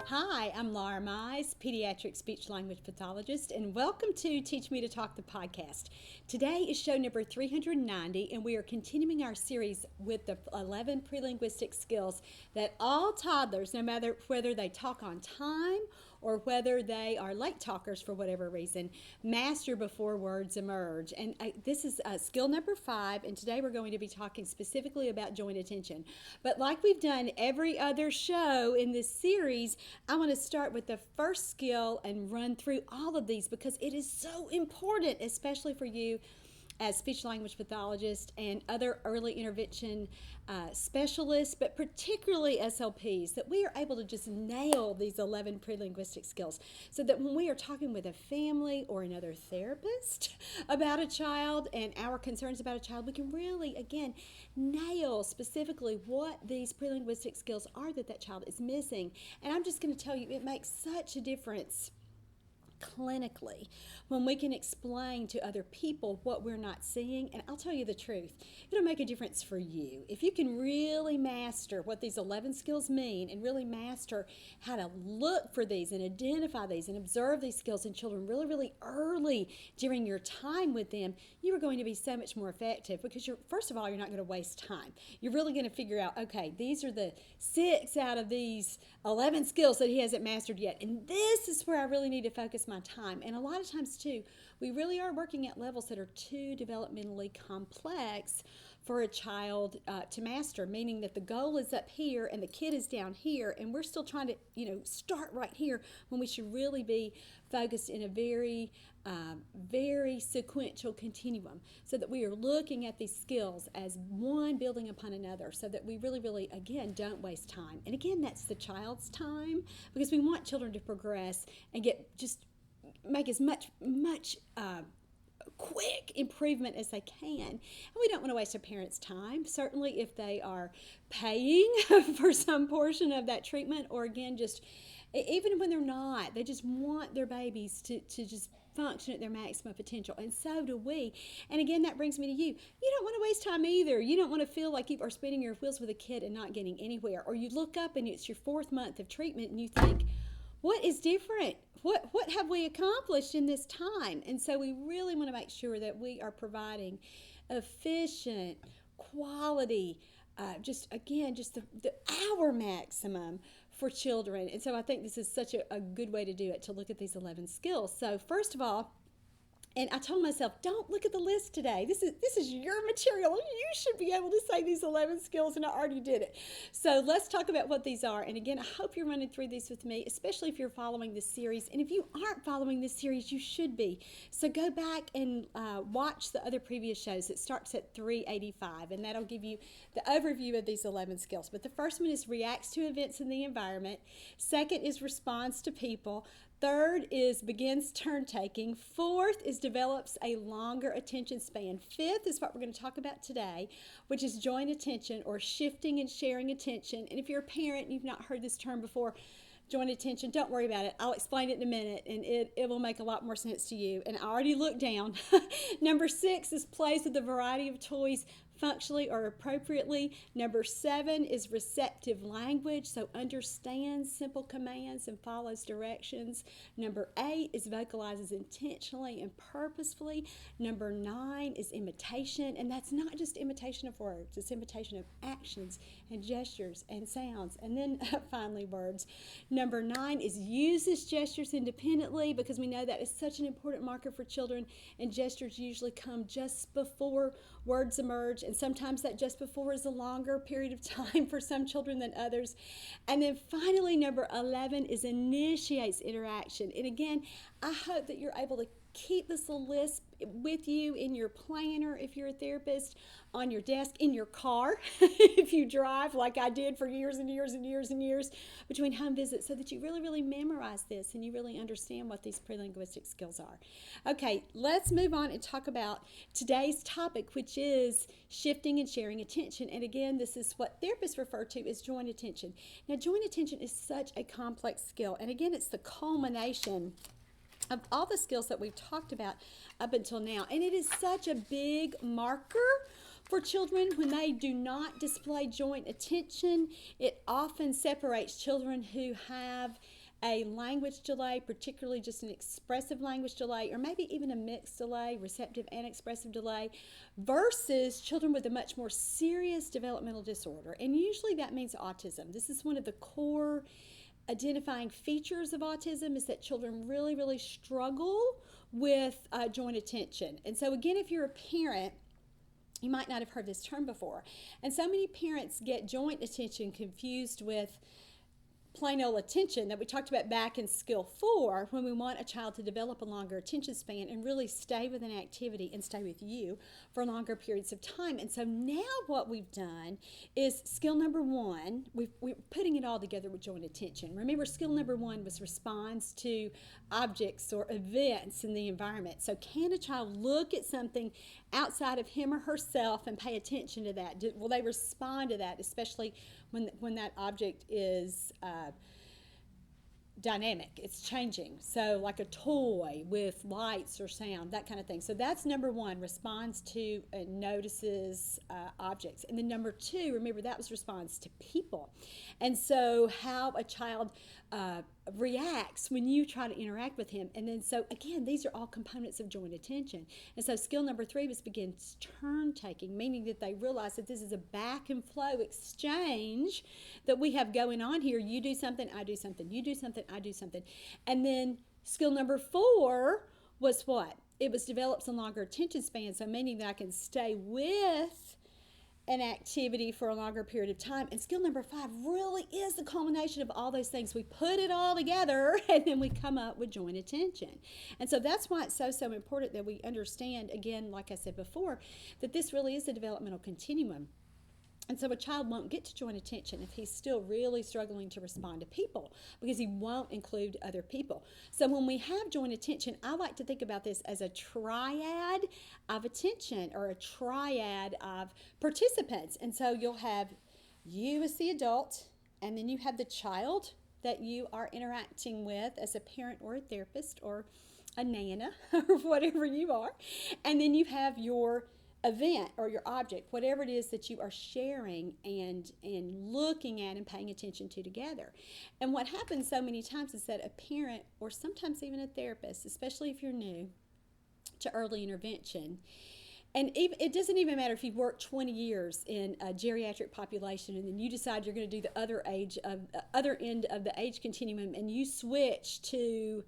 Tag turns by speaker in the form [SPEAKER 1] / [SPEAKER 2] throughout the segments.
[SPEAKER 1] Hi, I'm Laura Mize, pediatric speech language pathologist, and welcome to Teach Me to Talk, the podcast. Today is show number 390, and we are continuing our series with the 11 prelinguistic skills that all toddlers, no matter whether they talk on time or whether they are late talkers for whatever reason, master before words emerge. And this is skill number 5, and today we're going to be talking specifically about joint attention. But like we've done every other show in this series, I want to start with the first skill and run through all of these because it is so important, especially for you as speech language pathologists and other early intervention specialists, but particularly SLPs, that we are able to just nail these 11 prelinguistic skills so that when we are talking with a family or another therapist about a child and our concerns about a child, we can really, again, nail specifically what these prelinguistic skills are that child is missing. And I'm just going to tell you, it makes such a difference clinically when we can explain to other people what we're not seeing. And I'll tell you the truth, it'll make a difference for you if you can really master what these 11 skills mean and really master how to look for these and identify these and observe these skills in children really early during your time with them. You are going to be so much more effective because first of all, you're not going to waste time. You're really going to figure out, okay, these are the 6 out of these 11 skills that he hasn't mastered yet, and this is where I really need to focus my time. And a lot of times too, we really are working at levels that are too developmentally complex for a child to master, meaning that the goal is up here and the kid is down here, and we're still trying to start right here when we should really be focused in a very sequential continuum, so that we are looking at these skills as one building upon another, so that we really again don't waste time. And again, that's the child's time, because we want children to progress and make as much quick improvement as they can. And we don't want to waste a parent's time, certainly if they are paying for some portion of that treatment, or again, just even when they're not, they just want their babies to just function at their maximum potential, and so do we. And again, that brings me to you. You don't want to waste time either. You don't want to feel like you are spinning your wheels with a kid and not getting anywhere, or you look up and it's your 4th month of treatment and you think, what is different? What have we accomplished in this time? And so we really want to make sure that we are providing efficient, quality, just the hour maximum for children. And so I think this is such a good way to do it, to look at these 11 skills. So first of all, and I told myself, don't look at the list today. This is your material. You should be able to say these 11 skills, and I already did it. So let's talk about what these are. And again, I hope you're running through these with me, especially if you're following this series. And if you aren't following this series, you should be. So go back and watch the other previous shows. It starts at 385, and that'll give you the overview of these 11 skills. But the first one is reacts to events in the environment. Second is responds to people. Third is begins turn taking. Fourth is develops a longer attention span. Fifth is what we're going to talk about today, which is joint attention, or shifting and sharing attention. And if you're a parent and you've not heard this term before, joint attention, don't worry about it. I'll explain it in a minute, and it will make a lot more sense to you. And I already looked down. Number 6 is plays with a variety of toys functionally or appropriately. Number 7 is receptive language, so understands simple commands and follows directions. Number 8 is vocalizes intentionally and purposefully. Number 9 is imitation, and that's not just imitation of words, it's imitation of actions and gestures and sounds, and then finally words. Number 9 is uses gestures independently, because we know that is such an important marker for children, and gestures usually come just before words emerge, and sometimes that just before is a longer period of time for some children than others. And then finally, number 11 is initiates interaction. And again, I hope that you're able to keep this little list with you in your planner if you're a therapist, on your desk, in your car if you drive, like I did for years and years and years and years between home visits, so that you really memorize this and you really understand what these prelinguistic skills are. Okay, let's move on and talk about today's topic, which is shifting and sharing attention. And again, this is what therapists refer to as joint attention. Now, joint attention is such a complex skill, and again, it's the culmination of all the skills that we've talked about up until now. And it is such a big marker For children, when they do not display joint attention, it often separates children who have a language delay, particularly just an expressive language delay, or maybe even a mixed delay, receptive and expressive delay, versus children with a much more serious developmental disorder. And usually that means autism. This is one of the core identifying features of autism, is that children really, really struggle with joint attention. And so again, if you're a parent, you might not have heard this term before. And so many parents get joint attention confused with plain old attention that we talked about back in skill 4, when we want a child to develop a longer attention span and really stay with an activity and stay with you for longer periods of time. And so now what we've done is skill number 1, we're putting it all together with joint attention. Remember, skill number 1 was responds to objects or events in the environment. So can a child look at something outside of him or herself and pay attention to that? Will they respond to that, especially when that object is dynamic, it's changing? So like a toy with lights or sound, that kind of thing. So that's number 1, responds to and notices objects. And then number 2, remember, that was responds to people. And so how a child reacts when you try to interact with him. And then so again, these are all components of joint attention. And so skill number 3 was begins turn taking, meaning that they realize that this is a back and flow exchange that we have going on here. You do something, I do something, you do something, I do something. And then skill number 4 was what? It was develops a longer attention span, so meaning that I can stay with an activity for a longer period of time. And skill number 5 really is the culmination of all those things. We put it all together and then we come up with joint attention. And so that's why it's so important that we understand, again, like I said before, that this really is a developmental continuum. And so a child won't get to joint attention if he's still really struggling to respond to people, because he won't include other people. So when we have joint attention, I like to think about this as a triad of attention, or a triad of participants. And so you'll have you as the adult, and then you have the child that you are interacting with as a parent or a therapist or a nana or whatever you are. And then you have your event or your object, whatever it is that you are sharing and looking at and paying attention to together. And what happens so many times is that a parent, or sometimes even a therapist, especially if you're new to early intervention, and it doesn't even matter if you've worked 20 years in a geriatric population and then you decide you're going to do the other end of the age continuum and you switch to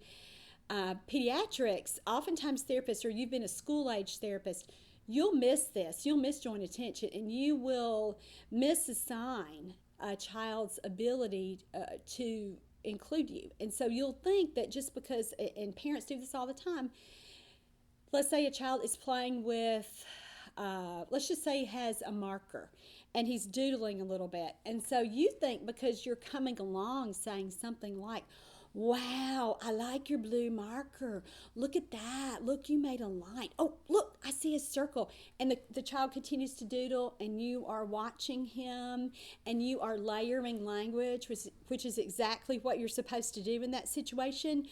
[SPEAKER 1] pediatrics. Oftentimes therapists, or you've been a school-age therapist, you'll miss this. You'll miss joint attention, and you will misassign a child's ability to include you. And so you'll think that just because, and parents do this all the time, let's say a child is playing with, let's just say he has a marker and he's doodling a little bit. And so you think because you're coming along saying something like, wow, I like your blue marker. Look at that. Look, you made a line. Oh, look, I see a circle. And the child continues to doodle, and you are watching him, and you are layering language, which is exactly what you're supposed to do in that situation.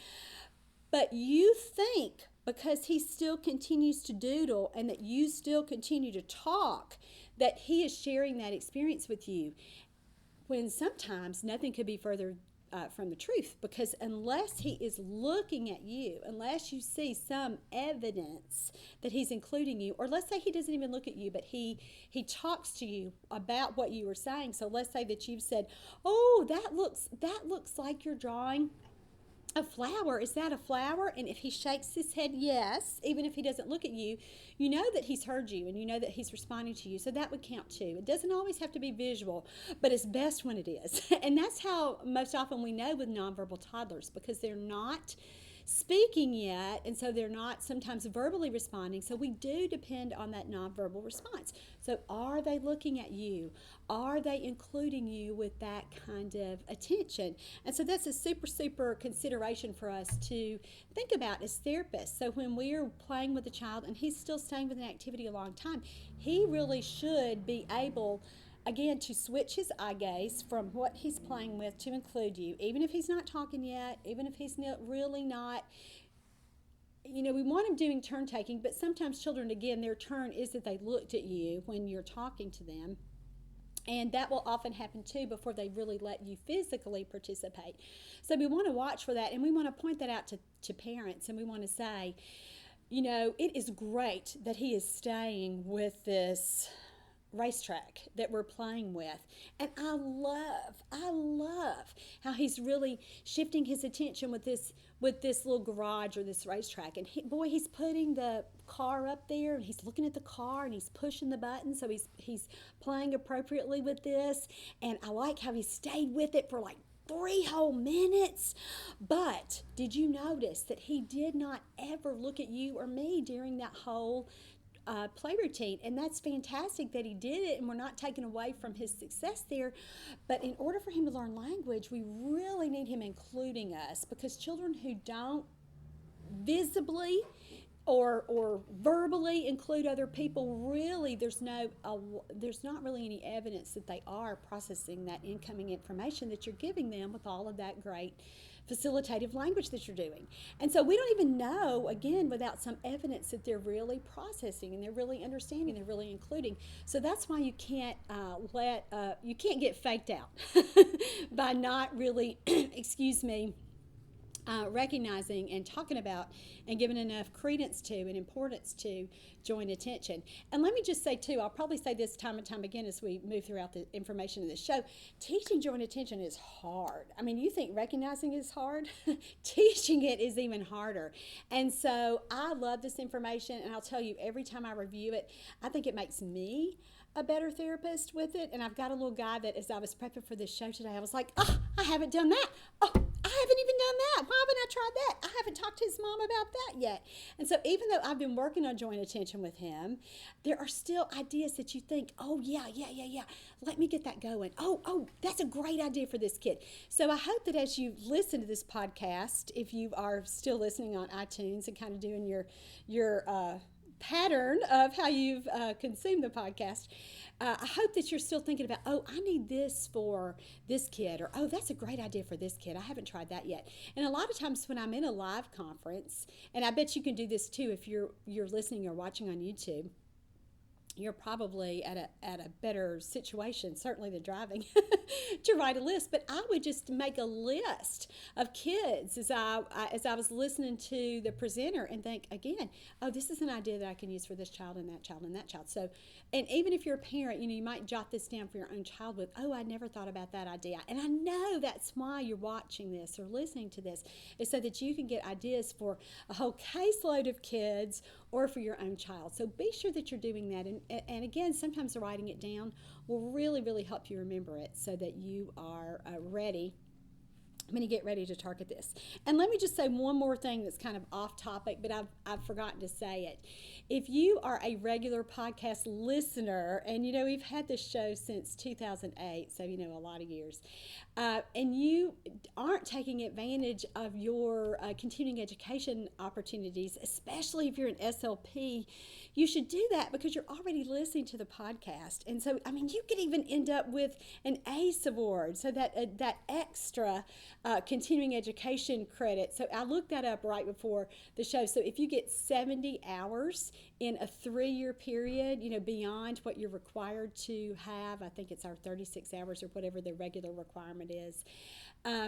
[SPEAKER 1] But you think, because he still continues to doodle and that you still continue to talk, that he is sharing that experience with you, when sometimes nothing could be further from the truth, because unless he is looking at you, unless you see some evidence that he's including you, or let's say he doesn't even look at you, but he talks to you about what you were saying. So let's say that you've said, oh, that looks like you're drawing a flower. Is that a flower? And if he shakes his head yes, even if he doesn't look at you, you know that he's heard you and you know that he's responding to you. So that would count too. It doesn't always have to be visual, but it's best when it is. And that's how most often we know with nonverbal toddlers, because they're not speaking yet, and so they're not sometimes verbally responding. So we do depend on that nonverbal response. So are they looking at you? Are they including you with that kind of attention? And so that's a super consideration for us to think about as therapists. So when we're playing with a child and he's still staying with an activity a long time, he really should be able, again, to switch his eye gaze from what he's playing with to include you, even if he's not talking yet, even if he's really not we want them doing turn taking, but sometimes children, again, their turn is that they looked at you when you're talking to them. And that will often happen too before they really let you physically participate. So we want to watch for that, and we want to point that out to parents, and we want to say, it is great that he is staying with this racetrack that we're playing with. And I love how he's really shifting his attention with this little garage or this racetrack. And he's putting the car up there, and he's looking at the car, and he's pushing the button, so he's playing appropriately with this. And I like how he stayed with it for like 3 whole minutes. But did you notice that he did not ever look at you or me during that whole play routine? And that's fantastic that he did it, and we're not taking away from his success there. But in order for him to learn language, we really need him including us, because children who don't visibly or verbally include other people, really there's not really any evidence that they are processing that incoming information that you're giving them with all of that great facilitative language that you're doing. And so we don't even know, again, without some evidence, that they're really processing and they're really understanding, they're really including. So that's why you can't you can't get faked out by not really recognizing and talking about and giving enough credence to and importance to joint attention. And let me just say too, I'll probably say this time and time again as we move throughout the information in this show, teaching joint attention is hard. I mean, you think recognizing is hard? Teaching it is even harder. And so I love this information, and I'll tell you, every time I review it, I think it makes me a better therapist with it. And I've got a little guy that, as I was prepping for this show today, I was like, oh, I haven't done that. Oh, I haven't even done that. Why haven't I tried that? I haven't talked to his mom about that yet. And so even though I've been working on joint attention with him, there are still ideas that you think, oh, yeah. Let me get that going. Oh, that's a great idea for this kid. So I hope that as you listen to this podcast, if you are still listening on iTunes and kind of doing your pattern of how you've consumed the podcast, I hope that you're still thinking about, oh, I need this for this kid, or oh, that's a great idea for this kid. I haven't tried that yet. And a lot of times when I'm in a live conference, and I bet you can do this too if you're listening or watching on YouTube, you're probably at a better situation, certainly than driving, to write a list. But I would just make a list of kids as I was listening to the presenter and think, again, oh, this is an idea that I can use for this child and that child and that child. So, and even if you're a parent, you might jot this down for your own child with, oh, I never thought about that idea. And I know that's why you're watching this or listening to this, is so that you can get ideas for a whole caseload of kids or for your own child. So be sure that you're doing that. And again, sometimes writing it down will really, really help you remember it so that you are ready when you get ready to target this. And let me just say one more thing that's kind of off topic, but I've forgotten to say it. If you are a regular podcast listener, and we've had this show since 2008, so a lot of years, and you aren't taking advantage of your continuing education opportunities, especially if you're an SLP, you should do that because you're already listening to the podcast. And so, you could even end up with an ACE award, so that extra continuing education credit. So I looked that up right before the show. So if you get 70 hours in a 3-year period, beyond what you're required to have, I think it's our 36 hours or whatever the regular requirement is,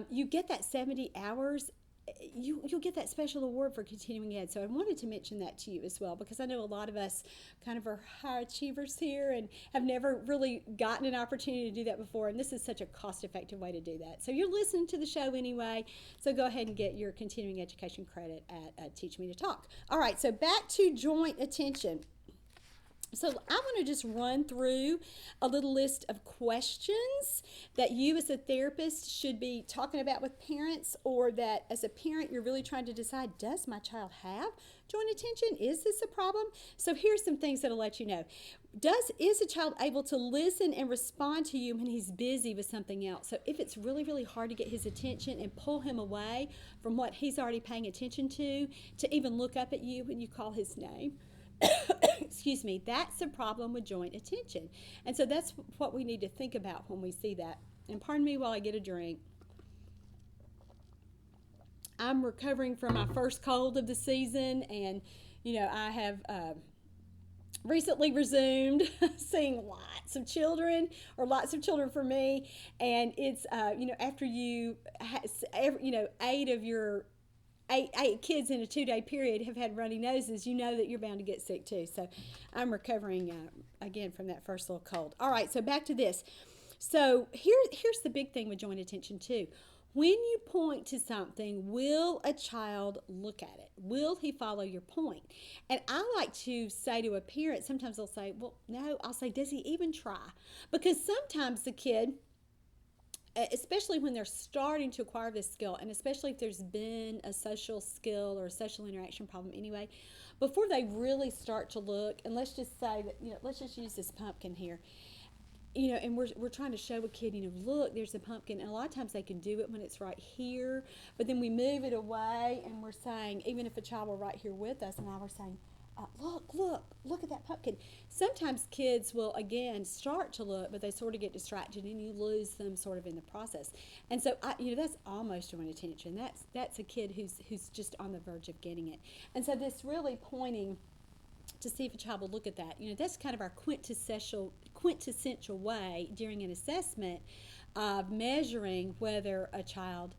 [SPEAKER 1] you get that 70 hours, you'll get that special award for continuing ed. So I wanted to mention that to you as well, because I know a lot of us kind of are high achievers here and have never really gotten an opportunity to do that before, and this is such a cost-effective way to do that. So you're listening to the show anyway, so go ahead and get your continuing education credit at Teach Me to Talk. All right, so back to joint attention. So I want to just run through a little list of questions that you as a therapist should be talking about with parents, or that as a parent you're really trying to decide, does my child have joint attention? Is this a problem? So here's some things that'll let you know. Is a child able to listen and respond to you when he's busy with something else? So if it's really, really hard to get his attention and pull him away from what he's already paying attention to even look up at you when you call his name, excuse me, that's a problem with joint attention. And so that's what we need to think about when we see that. And pardon me while I get a drink. I'm recovering from my first cold of the season, and I have recently resumed seeing lots of children, or lots of children for me, and it's after eight of your eight kids in a 2-day period have had runny noses, you know that you're bound to get sick too. So I'm recovering again from that first little cold. All right, so back to this. So here's the big thing with joint attention too. When you point to something, will a child look at it? Will he follow your point? And I like to say to a parent, sometimes they'll say, well, no, I'll say, does he even try? Because sometimes the kid, especially when they're starting to acquire this skill, and especially if there's been a social skill or a social interaction problem anyway, before they really start to look, and let's just say that, let's just use this pumpkin here. And we're trying to show a kid, look, there's a pumpkin. And a lot of times they can do it when it's right here, but then we move it away, and we're saying, even if a child were right here with us, and I were saying, look at that pumpkin. Sometimes kids will, again, start to look, but they sort of get distracted, and you lose them sort of in the process. And so, that's almost joint attention. That's a kid who's just on the verge of getting it. And so this really pointing to see if a child will look at that. That's kind of our quintessential way during an assessment of measuring whether a child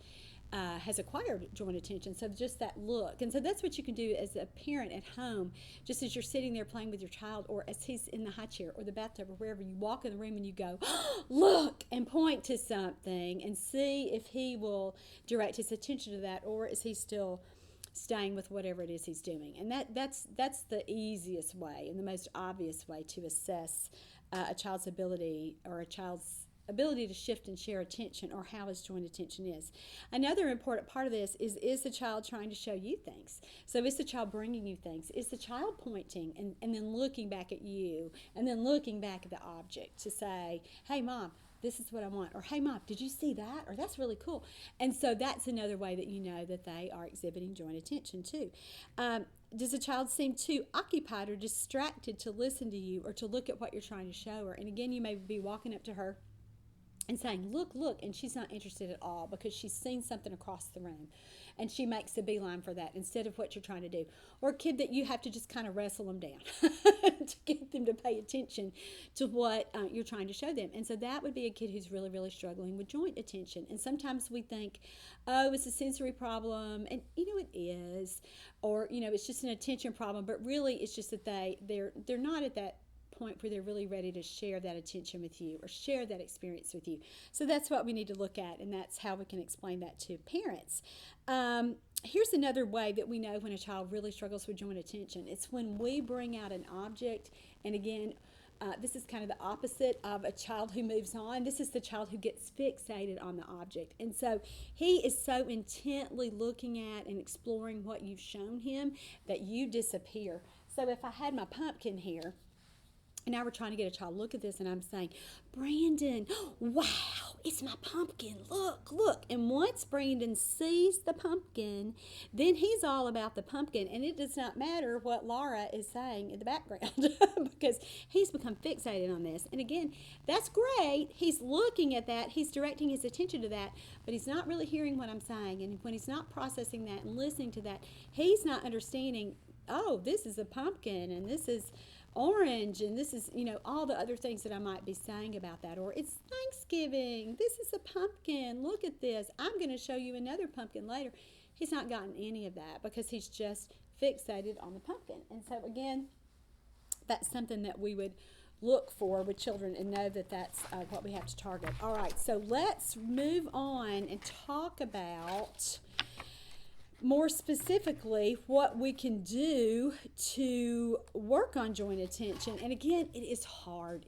[SPEAKER 1] has acquired joint attention. So just that look. And so that's what you can do as a parent at home, just as you're sitting there playing with your child, or as he's in the high chair or the bathtub or wherever. You walk in the room and you go, look, and point to something and see if he will direct his attention to that, or is he still staying with whatever it is he's doing. And that's the easiest way and the most obvious way to assess a child's ability, or a child's ability to shift and share attention, or how his joint attention is. Another important part of this is the child trying to show you things. So is the child bringing you things? Is the child pointing and then looking back at you, and then looking back at the object to say, hey, Mom, this is what I want, or hey, Mom, did you see that? Or that's really cool. And so that's another way that you know that they are exhibiting joint attention too. Does a child seem too occupied or distracted to listen to you or to look at what you're trying to show her? And again, you may be walking up to her and saying, look, and she's not interested at all because she's seen something across the room, and she makes a beeline for that instead of what you're trying to do. Or a kid that you have to just kind of wrestle them down to get them to pay attention to what you're trying to show them. And so that would be a kid who's really, really struggling with joint attention. And sometimes we think, oh, it's a sensory problem, and it is, or it's just an attention problem, but really it's just that they're not at that point where they're really ready to share that attention with you or share that experience with you. So that's what we need to look at, and that's how we can explain that to parents. Here's another way that we know when a child really struggles with joint attention. It's when we bring out an object, and again, this is kind of the opposite of a child who moves on. This is the child who gets fixated on the object. And so he is so intently looking at and exploring what you've shown him that you disappear. So if I had my pumpkin here, and now we're trying to get a child, look at this, and I'm saying, Brandon, wow, it's my pumpkin, look. And once Brandon sees the pumpkin, then he's all about the pumpkin, and it does not matter what Laura is saying in the background because he's become fixated on this. And again, that's great. He's looking at that, he's directing his attention to that, but he's not really hearing what I'm saying. And when he's not processing that and listening to that, he's not understanding, oh, this is a pumpkin, and this is orange, and this is, all the other things that I might be saying about that. Or it's Thanksgiving, this is a pumpkin, look at this, I'm going to show you another pumpkin later. He's not gotten any of that because he's just fixated on the pumpkin. And so again, that's something that we would look for with children and know that that's what we have to target. All right, so let's move on and talk about more specifically what we can do to work on joint attention. And again, it is hard.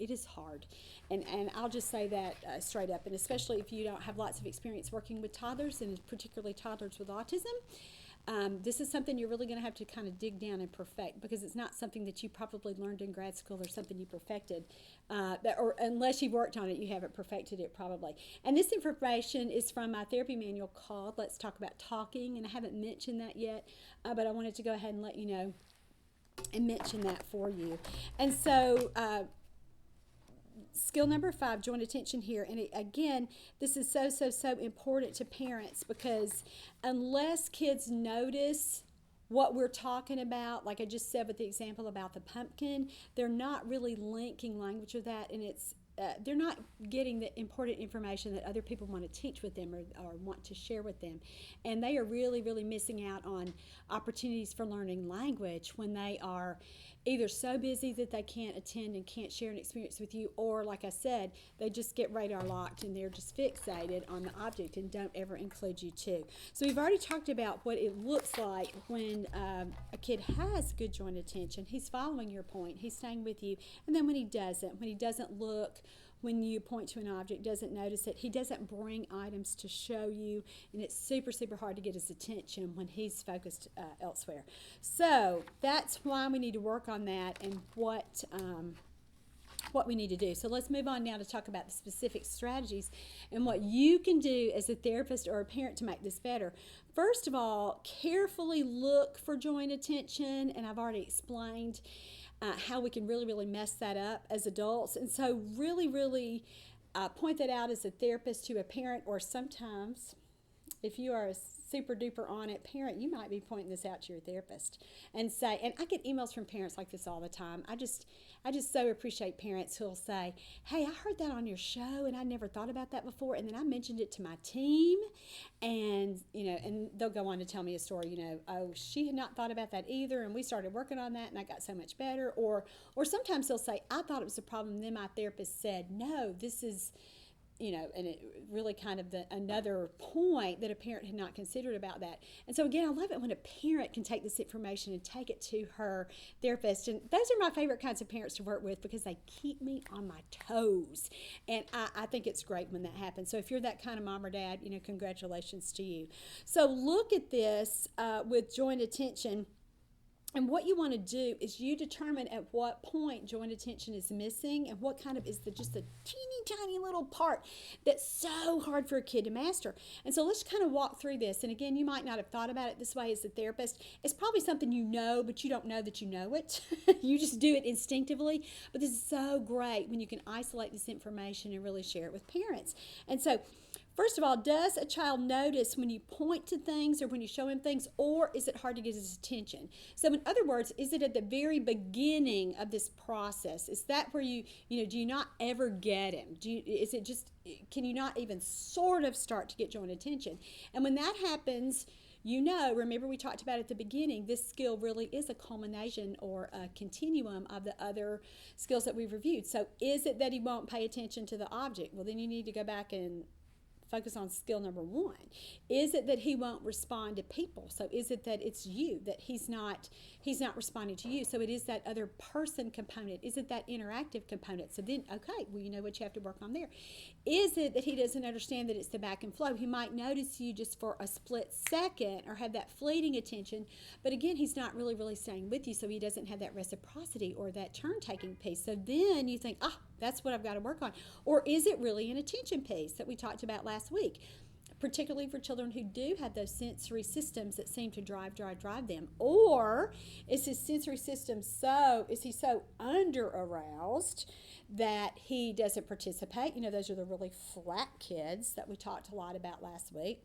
[SPEAKER 1] And I'll just say that straight up, and especially if you don't have lots of experience working with toddlers, and particularly toddlers with autism. This is something you're really going to have to kind of dig down and perfect, because it's not something that you probably learned in grad school or something you perfected, or unless you've worked on it, you haven't perfected it probably. And this information is from my therapy manual called Let's Talk About Talking, and I haven't mentioned that yet, but I wanted to go ahead and let you know and mention that for you. And so skill number 5, joint attention here. And again, this is so important to parents, because unless kids notice what we're talking about, like I just said with the example about the pumpkin, they're not really linking language with that, and they're not getting the important information that other people want to teach with them, or want to share with them. And they are really missing out on opportunities for learning language when they are either so busy that they can't attend and can't share an experience with you, or like I said, they just get radar locked and they're just fixated on the object and don't ever include you too. So we've already talked about what it looks like when a kid has good joint attention. He's following your point, he's staying with you. And then when he doesn't look when you point to an object, doesn't notice it, he doesn't bring items to show you, and it's super hard to get his attention when he's focused elsewhere. So that's why we need to work on that, and what we need to do. So let's move on now to talk about the specific strategies and what you can do as a therapist or a parent to make this better. First of all, carefully look for joint attention, and I've already explained how we can really mess that up as adults. And so really point that out as a therapist to a parent, or sometimes if you are a super duper on it parent, you might be pointing this out to your therapist and say, and I get emails from parents like this all the time. I just so appreciate parents who'll say, hey, I heard that on your show and I never thought about that before, and then I mentioned it to my team, and and they'll go on to tell me a story, oh, she had not thought about that either, and we started working on that and I got so much better. Or sometimes they'll say, I thought it was a problem, then my therapist said, no, this is, and it really kind of another point that a parent had not considered about that. And so again, I love it when a parent can take this information and take it to her therapist. And those are my favorite kinds of parents to work with, because they keep me on my toes. And I think it's great when that happens. So if you're that kind of mom or dad, congratulations to you. So look at this with joint attention. And what you want to do is you determine at what point joint attention is missing, and what kind of is just the teeny tiny little part that's so hard for a kid to master. And so let's kind of walk through this. And again, you might not have thought about it this way as a therapist. It's probably something you know, but you don't know that you know it. You just do it instinctively. But this is so great when you can isolate this information and really share it with parents. And so first of all, does a child notice when you point to things or when you show him things, or is it hard to get his attention? So in other words, is it at the very beginning of this process? Is that where do you not ever get him? Can you not even sort of start to get joint attention? And when that happens, remember we talked about at the beginning, this skill really is a culmination or a continuum of the other skills that we've reviewed. So is it that he won't pay attention to the object? Well, then you need to go back and focus on skill number 1. Is it that he won't respond to people? So is it that it's you, that he's not responding to you? So it is that other person component. Is it that interactive component? So then, okay, well, you know what you have to work on there. Is it that he doesn't understand that it's the back and flow? He might notice you just for a split second or have that fleeting attention, but again, he's not really staying with you, so he doesn't have that reciprocity or that turn-taking piece. So then you think, that's what I've got to work on. Or is it really an attention piece that we talked about last week, particularly for children who do have those sensory systems that seem to drive them? Or is his sensory system is he so under aroused that he doesn't participate? Those are the really flat kids that we talked a lot about last week.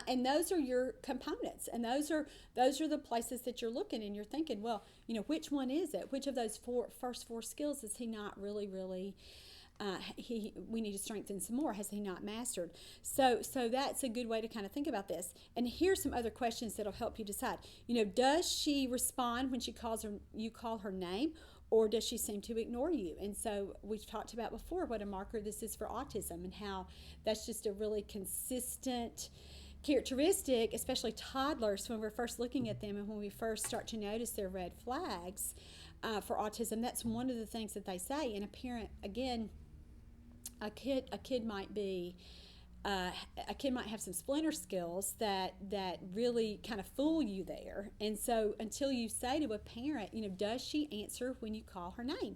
[SPEAKER 1] And those are your components, and those are the places that you're looking and you're thinking, well, which one is it? Which of those first four skills is he not really we need to strengthen some more? Has he not mastered? So that's a good way to kind of think about this. And here's some other questions that'll help you decide. Does she respond when you call her name, or does she seem to ignore you? And so we've talked about before what a marker this is for autism, and how that's just a really consistent characteristic, especially toddlers, when we're first looking at them and when we first start to notice their red flags for autism. That's one of the things that they say. And a parent, again, a kid might have some splinter skills that really kind of fool you there. And so until you say to a parent, does she answer when you call her name?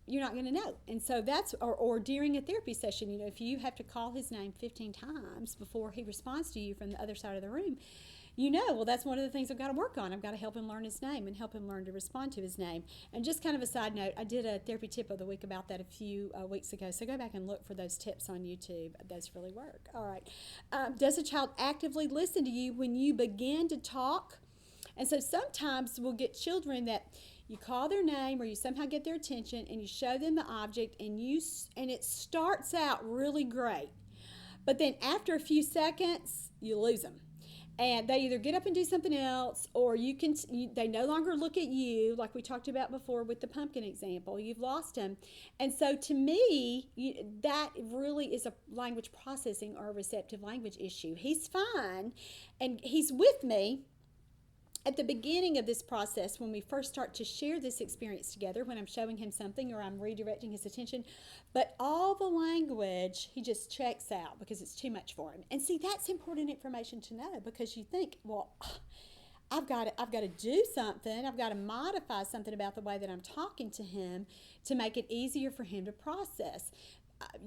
[SPEAKER 1] You're not going to know. And so that's, or during a therapy session, if you have to call his name 15 times before he responds to you from the other side of the room, well, that's one of the things I've got to work on. I've got to help him learn his name and help him learn to respond to his name. And just kind of a side note, I did a therapy tip of the week about that a few weeks ago. So go back and look for those tips on YouTube. Those really work. All right. Does a child actively listen to you when you begin to talk? And so sometimes we'll get children that you call their name or you somehow get their attention and you show them the object and it starts out really great. But then after a few seconds, you lose them. And they either get up and do something else, or they no longer look at you, like we talked about before with the pumpkin example. You've lost them. And so to me, that really is a language processing or a receptive language issue. He's fine, and he's with me at the beginning of this process, when we first start to share this experience together, when I'm showing him something or I'm redirecting his attention, but all the language, he just checks out because it's too much for him. And see, that's important information to know, because you think, well, I've got to do something. I've got to modify something about the way that I'm talking to him to make it easier for him to process.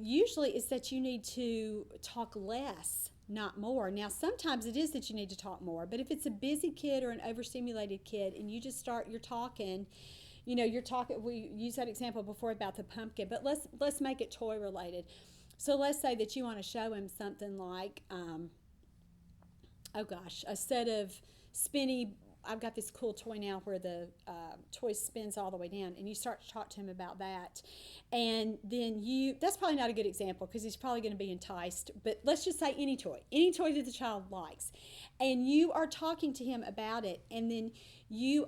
[SPEAKER 1] Usually it's that you need to talk less, not more. Now, sometimes it is that you need to talk more, but if it's a busy kid or an overstimulated kid and you just you're talking, we used that example before about the pumpkin, but let's make it toy related. So let's say that you want to show him something like, a set of spinny, I've got this cool toy now where the toy spins all the way down, and you start to talk to him about that. And then that's probably not a good example because he's probably going to be enticed, but let's just say any toy that the child likes. And you are talking to him about it, and then you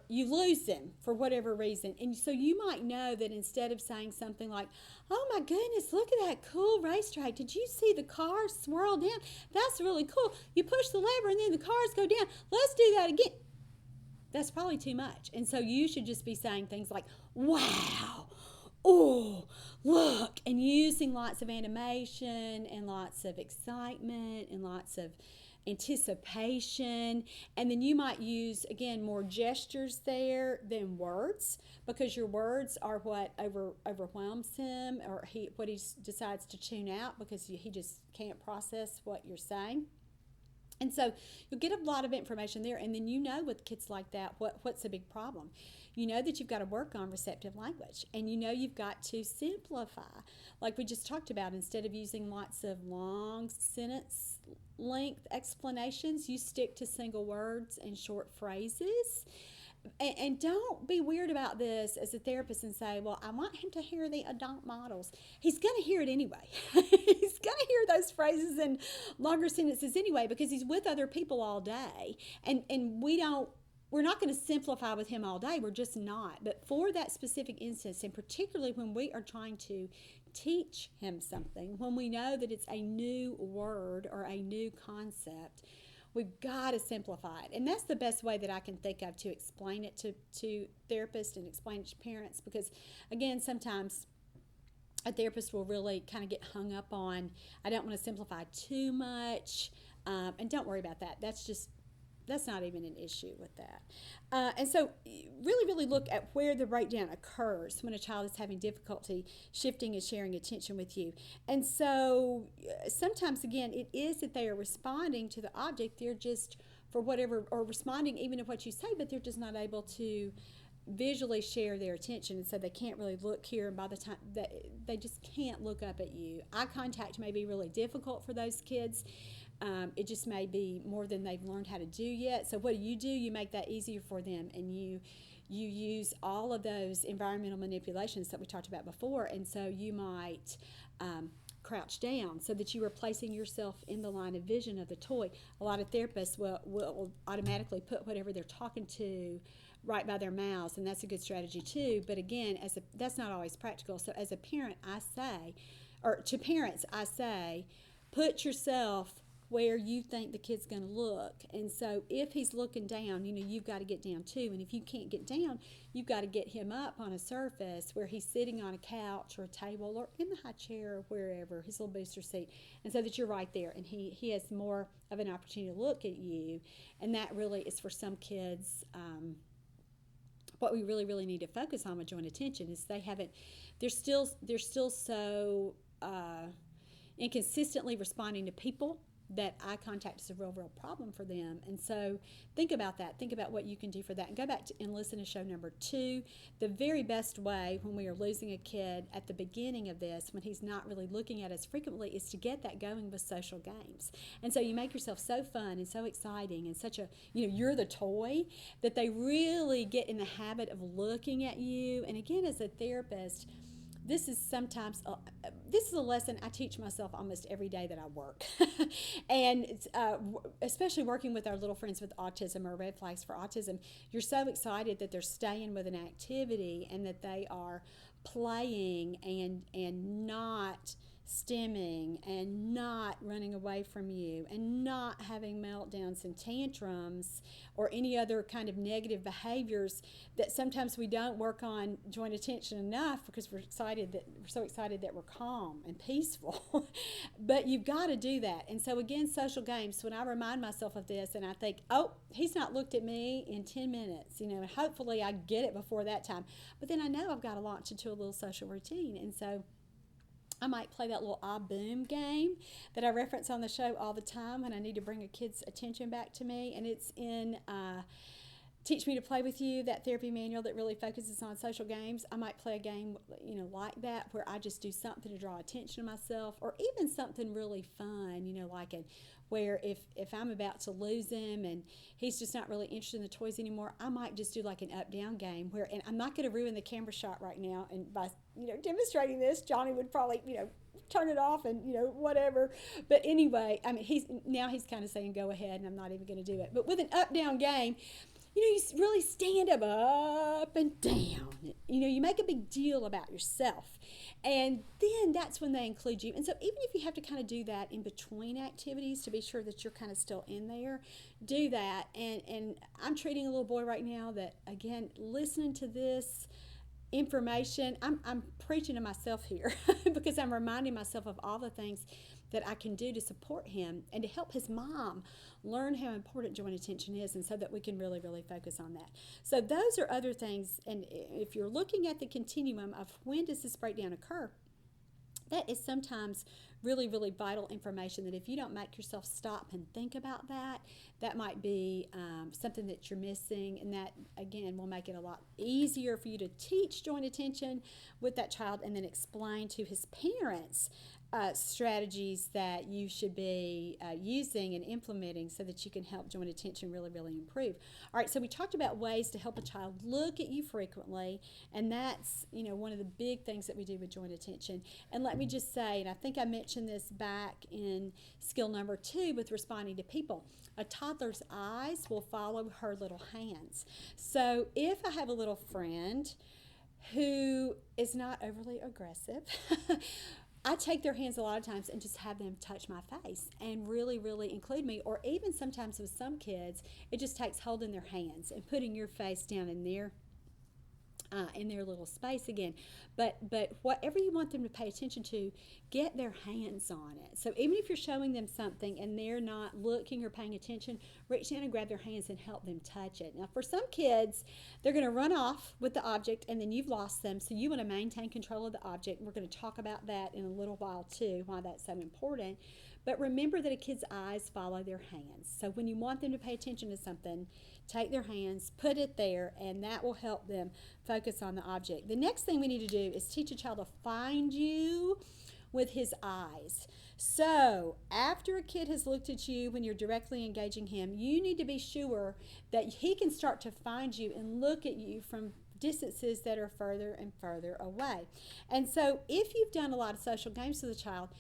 [SPEAKER 1] lose him for whatever reason. And so you might know that instead of saying something like, oh my goodness, look at that cool racetrack. Did you see the cars swirl down? That's really cool. You push the lever and then the cars go down. Let's do that again. That's probably too much. And so you should just be saying things like, wow, oh, look, and using lots of animation and lots of excitement and lots of anticipation. And then you might use, again, more gestures there than words, because your words are what overwhelms him, or what he decides to tune out because he just can't process what you're saying. And so you'll get a lot of information there, and then with kids like that, what's a big problem? You know that you've got to work on receptive language, and you've got to simplify. Like we just talked about, instead of using lots of long sentence length explanations, you stick to single words and short phrases. And don't be weird about this as a therapist and say, well, I want him to hear the adult models. He's going to hear it anyway. He's going to hear those phrases and longer sentences anyway, because he's with other people all day. And we're not going to simplify with him all day. We're just not. But for that specific instance, and particularly when we are trying to teach him something, when we know that it's a new word or a new concept, we've got to simplify it. And that's the best way that I can think of to explain it to therapists and explain it to parents, because, again, sometimes a therapist will really kind of get hung up on, I don't want to simplify too much, and don't worry about that. That's not even an issue with that. And so really, really look at where the breakdown occurs when a child is having difficulty shifting and sharing attention with you. And so sometimes, again, it is that they are responding to the object. They're just, for whatever, or responding even to what you say, but they're just not able to visually share their attention. And so they can't really look here, and by the time they just can't look up at you. Eye contact may be really difficult for those kids. It just may be more than they've learned how to do yet. So what do? You make that easier for them, and you use all of those environmental manipulations that we talked about before. And so you might crouch down so that you are placing yourself in the line of vision of the toy. A lot of therapists will automatically put whatever they're talking to right by their mouths, and that's a good strategy too. But again, that's not always practical. So as a parent, to parents, I say, put yourself where you think the kid's going to look. And so if he's looking down, you've got to get down too. And if you can't get down, you've got to get him up on a surface where he's sitting on a couch or a table or in the high chair or wherever, his little booster seat, and so that you're right there and he has more of an opportunity to look at you. And that really is, for some kids, what we really, really need to focus on with joint attention is they're still so inconsistently responding to people that eye contact is a real problem for them. And so think about that. Think about what you can do for that. And go back and listen to show number 2. The very best way when we are losing a kid at the beginning of this, when he's not really looking at us frequently, is to get that going with social games. And so you make yourself so fun and so exciting and such a, you're the toy, that they really get in the habit of looking at you. And again, as a therapist, this is a lesson I teach myself almost every day that I work. And it's, especially working with our little friends with autism or red flags for autism, you're so excited that they're staying with an activity and that they are playing and not stimming and not running away from you and not having meltdowns and tantrums or any other kind of negative behaviors that sometimes we don't work on joint attention enough because we're so excited that we're calm and peaceful. But you've got to do that. And so again, social games, when I remind myself of this and I think, oh, he's not looked at me in 10 minutes, and hopefully I get it before that time. But then I know I've got to launch into a little social routine. And so I might play that little boom game that I reference on the show all the time when I need to bring a kid's attention back to me. And it's in Teach Me to Play With You, that therapy manual that really focuses on social games. I might play a game, like that, where I just do something to draw attention to myself, or even something really fun, where if I'm about to lose him and he's just not really interested in the toys anymore, I might just do like an up-down game and I'm not going to ruin the camera shot right now. And by, demonstrating this, Johnny would probably, turn it off and, whatever. But anyway, I mean, he's kind of saying, go ahead, and I'm not even going to do it. But with an up-down game, you really stand up and down. You make a big deal about yourself. And then that's when they include you. And so even if you have to kind of do that in between activities to be sure that you're kind of still in there, do that. And I'm treating a little boy right now that, again, listening to this information, I'm preaching to myself here because I'm reminding myself of all the things that I can do to support him and to help his mom learn how important joint attention is, and so that we can really, really focus on that. So those are other things, and if you're looking at the continuum of when does this breakdown occur, that is sometimes really, really vital information that if you don't make yourself stop and think about that, that might be something that you're missing, and that, again, will make it a lot easier for you to teach joint attention with that child and then explain to his parents strategies that you should be using and implementing so that you can help joint attention really, really improve. All right, so we talked about ways to help a child look at you frequently, and that's, one of the big things that we do with joint attention. And let me just say, and I think I mentioned this back in skill number 2 with responding to people, a toddler's eyes will follow her little hands. So if I have a little friend who is not overly aggressive, I take their hands a lot of times and just have them touch my face and really, really include me. Or even sometimes with some kids, it just takes holding their hands and putting your face down in their little space again. But whatever you want them to pay attention to, get their hands on it. So even if you're showing them something and they're not looking or paying attention, reach down and grab their hands and help them touch it. Now, for some kids, they're going to run off with the object and then you've lost them. So you want to maintain control of the object. We're going to talk about that in a little while too, why that's so important. But remember that a kid's eyes follow their hands. So when you want them to pay attention to something, take their hands, put it there, and that will help them focus on the object. The next thing we need to do is teach a child to find you with his eyes. So after a kid has looked at you when you're directly engaging him, you need to be sure that he can start to find you and look at you from distances that are further and further away. And so if you've done a lot of social games with a child,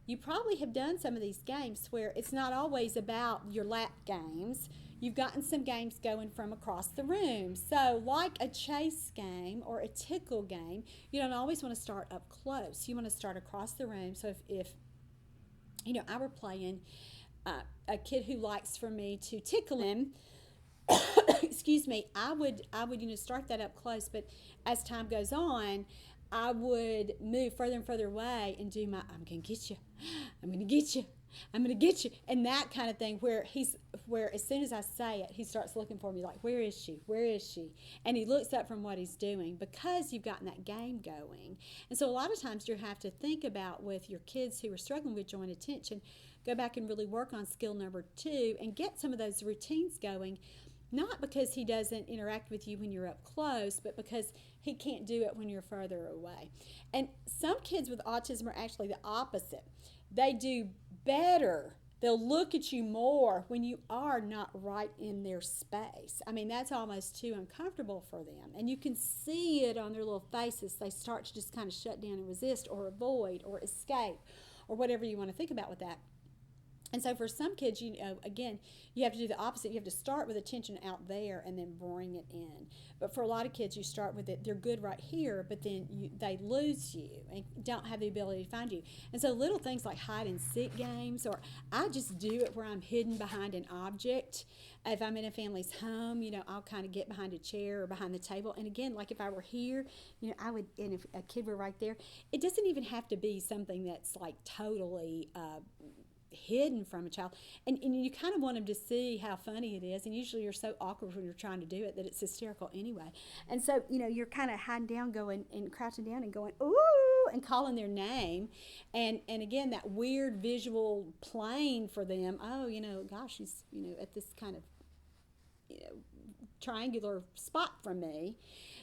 [SPEAKER 1] you probably have done some of these games where it's not always about your lap games. You've gotten some games going from across the room. So like a chase game or a tickle game, you don't always want to start up close. You want to start across the room. So if I were playing a kid who likes for me to tickle him, excuse me, I would start that up close. But as time goes on, I would move further and further away and do my, I'm going to get you, I'm going to get you, I'm going to get you, and that kind of thing where as soon as I say it, he starts looking for me like, where is she, where is she? And he looks up from what he's doing because you've gotten that game going. And so a lot of times you have to think about with your kids who are struggling with joint attention, go back and really work on skill number 2 and get some of those routines going, not because he doesn't interact with you when you're up close, but because he can't do it when you're further away. And some kids with autism are actually the opposite. They do better. They'll look at you more when you are not right in their space. I mean, that's almost too uncomfortable for them. And you can see it on their little faces. They start to just kind of shut down and resist or avoid or escape or whatever you want to think about with that. And so for some kids, again, you have to do the opposite. You have to start with attention out there and then bring it in. But for a lot of kids, you start with it. They're good right here, but then they lose you and don't have the ability to find you. And so little things like hide and seek games, or I just do it where I'm hidden behind an object. If I'm in a family's home, I'll kind of get behind a chair or behind the table. And again, like if I were here, I would, and if a kid were right there, it doesn't even have to be something that's like totally hidden from a child, and you kind of want them to see how funny it is, and usually you're so awkward when you're trying to do it that it's hysterical anyway. And so you're kind of hiding down, going and crouching down and going ooh and calling their name, and again that weird visual plane for them. Oh, gosh, he's at this kind of triangular spot from me.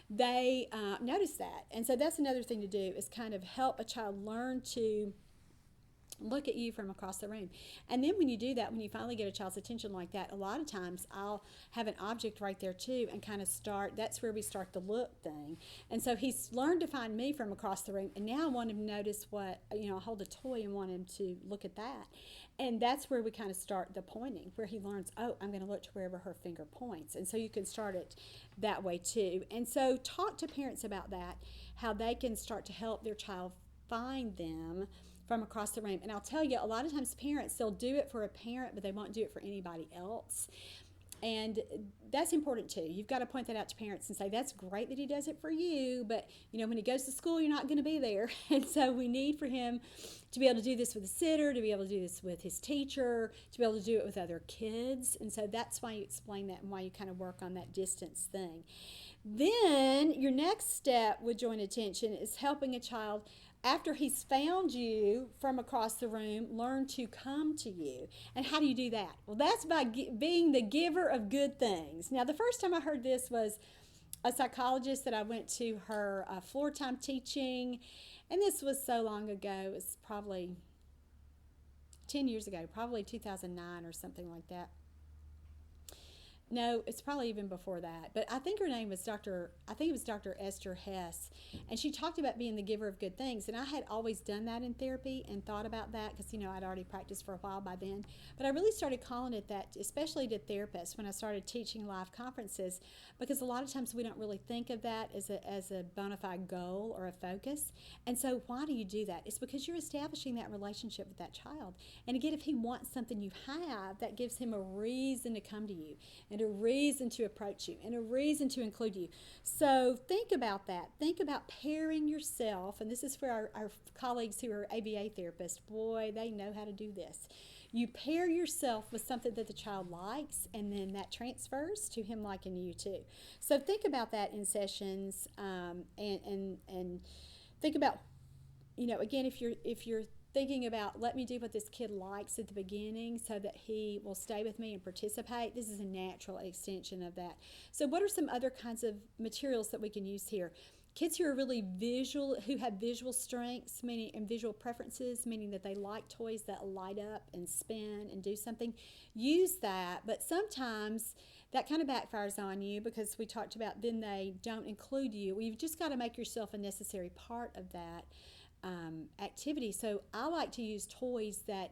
[SPEAKER 1] They notice that, and so that's another thing to do, is kind of help a child learn to look at you from across the room. And then when you do that, when you finally get a child's attention like that, a lot of times I'll have an object right there too and kind of that's where we start the look thing. And so he's learned to find me from across the room, and now I want him to notice what, I hold a toy and want him to look at that. And that's where we kind of start the pointing, where he learns, oh, I'm going to look to wherever her finger points. And so you can start it that way too. And so talk to parents about that, how they can start to help their child find them from across the room. And I'll tell you, a lot of times parents, they'll do it for a parent, but they won't do it for anybody else. And that's important too. You've got to point that out to parents and say, that's great that he does it for you, but when he goes to school, you're not going to be there. And so we need for him to be able to do this with a sitter, to be able to do this with his teacher, to be able to do it with other kids. And so that's why you explain that and why you kind of work on that distance thing. Then your next step with joint attention is helping a child, after he's found you from across the room, learn to come to you. And how do you do that? Well, that's by being the giver of good things. Now, the first time I heard this was a psychologist that I went to her floor time teaching, and this was so long ago. It was probably 10 years ago, probably 2009 or something like that. No, it's probably even before that. But I think her name was Dr. Esther Hess. And she talked about being the giver of good things. And I had always done that in therapy and thought about that because, I'd already practiced for a while by then. But I really started calling it that, especially to therapists when I started teaching live conferences, because a lot of times we don't really think of that as a bona fide goal or a focus. And so why do you do that? It's because you're establishing that relationship with that child. And again, if he wants something you have, that gives him a reason to come to you, and a reason to approach you, and a reason to include you. So think about that. Think about pairing yourself, and this is for our colleagues who are ABA therapists. Boy, they know how to do this. You pair yourself with something that the child likes, and then that transfers to him liking you too. So think about that in sessions, and think about, again, if you're thinking about, let me do what this kid likes at the beginning so that he will stay with me and participate. This is a natural extension of that. So what are some other kinds of materials that we can use here? Kids who are really visual, who have visual strengths, meaning, and visual preferences, meaning that they like toys that light up and spin and do something, use that. But sometimes that kind of backfires on you because we talked about then they don't include you. Well, you've just got to make yourself a necessary part of that activity. So I like to use toys that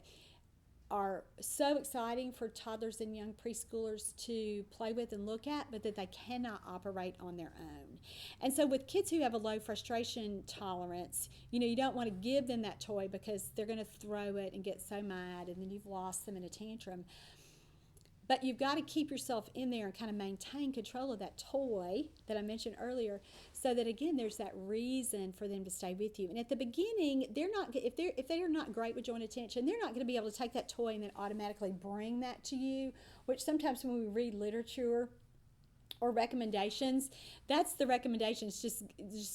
[SPEAKER 1] are so exciting for toddlers and young preschoolers to play with and look at, but that they cannot operate on their own. And so with kids who have a low frustration tolerance, you don't want to give them that toy because they're going to throw it and get so mad, and then you've lost them in a tantrum. But you've got to keep yourself in there and kind of maintain control of that toy that I mentioned earlier, so that again there's that reason for them to stay with you. And at the beginning, if they are not great with joint attention, they're not going to be able to take that toy and then automatically bring that to you. Which sometimes when we read literature or recommendations, that's the recommendations. Just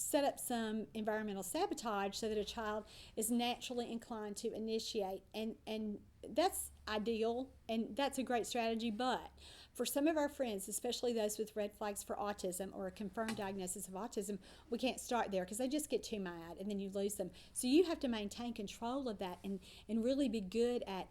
[SPEAKER 1] set up some environmental sabotage so that a child is naturally inclined to initiate. And that's ideal, and that's a great strategy. But for some of our friends, especially those with red flags for autism or a confirmed diagnosis of autism, we can't start there because they just get too mad and then you lose them. So you have to maintain control of that and really be good at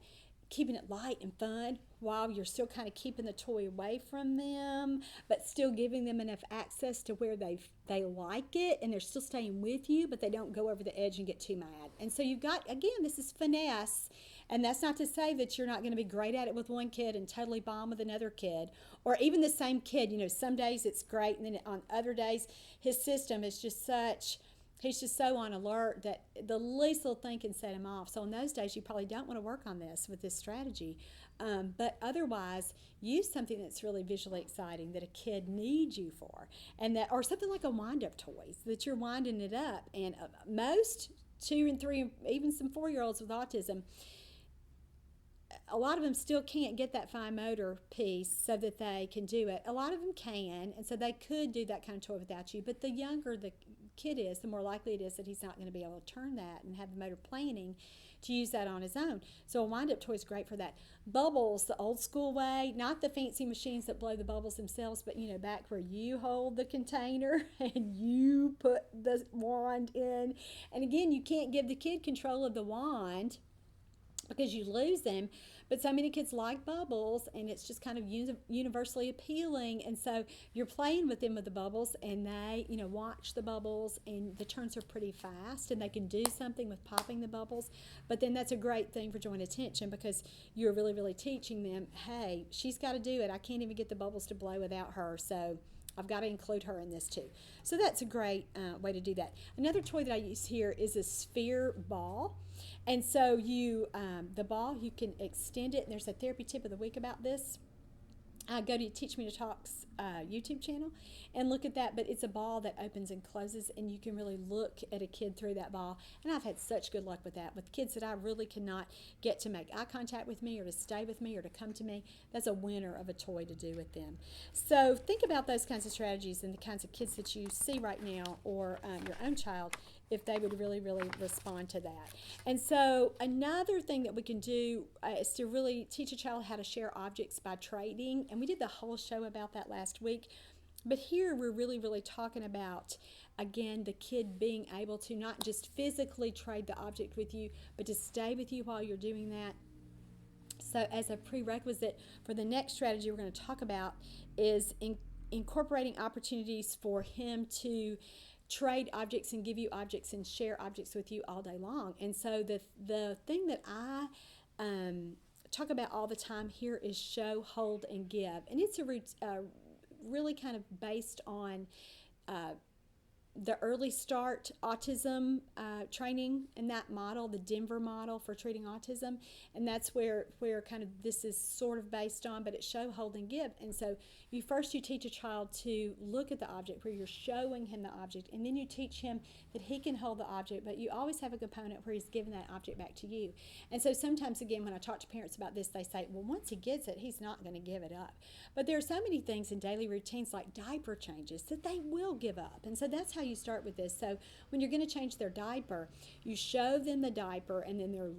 [SPEAKER 1] keeping it light and fun while you're still kind of keeping the toy away from them, but still giving them enough access to where they like it and they're still staying with you, but they don't go over the edge and get too mad. And so you've got, again, this is finesse. And that's not to say that you're not going to be great at it with one kid and totally bomb with another kid, or even the same kid. You know, some days it's great, and then on other days his system is just such, he's just so on alert that the least little thing can set him off. So in those days, you probably don't want to work on this with this strategy. But otherwise, use something that's really visually exciting that a kid needs you for, and that, or something like a wind-up toys that you're winding it up. And most 2 and 3, even some 4-year-olds with autism, a lot of them still can't get that fine motor piece so that they can do it. A lot of them can, and so they could do that kind of toy without you. But the younger the kid is, the more likely it is that he's not going to be able to turn that and have the motor planning to use that on his own. So a wind-up toy is great for that. Bubbles, the old school way, not the fancy machines that blow the bubbles themselves, but you know, back where you hold the container and you put the wand in. And again, you can't give the kid control of the wand because you lose them. But so many kids like bubbles, and it's just kind of universally appealing. And so you're playing with them with the bubbles, and they, you know, watch the bubbles, and the turns are pretty fast, and they can do something with popping the bubbles. But then that's a great thing for joint attention because you're really, really teaching them, hey, she's got to do it. I can't even get the bubbles to blow without her. So I've got to include her in this too. So that's a great way to do that. Another toy that I use here is a sphere ball. And so you, the ball, you can extend it. And there's a therapy tip of the week about this. Go to Teach Me to Talk's YouTube channel and look at that. But it's a ball that opens and closes, and you can really look at a kid through that ball. And I've had such good luck with that. With kids that I really cannot get to make eye contact with me or to stay with me or to come to me, that's a winner of a toy to do with them. So think about those kinds of strategies and the kinds of kids that you see right now, or your own child, if they would really, really respond to that. And so another thing that we can do is to really teach a child how to share objects by trading. And we did the whole show about that last week. But here we're really, really talking about, again, the kid being able to not just physically trade the object with you, but to stay with you while you're doing that. So as a prerequisite for the next strategy we're going to talk about is incorporating opportunities for him to trade objects and give you objects and share objects with you all day long. And so the thing that I talk about all the time here is show, hold, and give. And it's a really kind of based on the early start autism training and that model, the Denver model for treating autism. And that's where kind of this is sort of based on, but it's show, hold, and give. And so you teach a child to look at the object where you're showing him the object, and then you teach him that he can hold the object, but you always have a component where he's giving that object back to you. And so sometimes, again, when I talk to parents about this, they say, well, once he gets it, he's not going to give it up. But there are so many things in daily routines like diaper changes that they will give up. And so that's how you start with this. So when you're going to change their diaper, you show them the diaper, and then they're,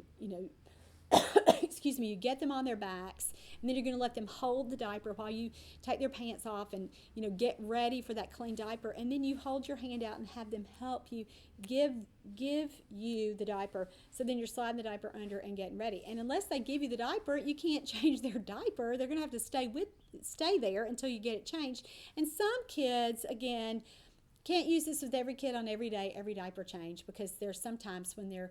[SPEAKER 1] excuse me, you get them on their backs, and then you're going to let them hold the diaper while you take their pants off and, get ready for that clean diaper. And then you hold your hand out and have them help you give you the diaper. So then you're sliding the diaper under and getting ready. And unless they give you the diaper, you can't change their diaper. They're going to have to stay there until you get it changed. And some kids, again, can't use this with every kid on every day, every diaper change, because there's sometimes when their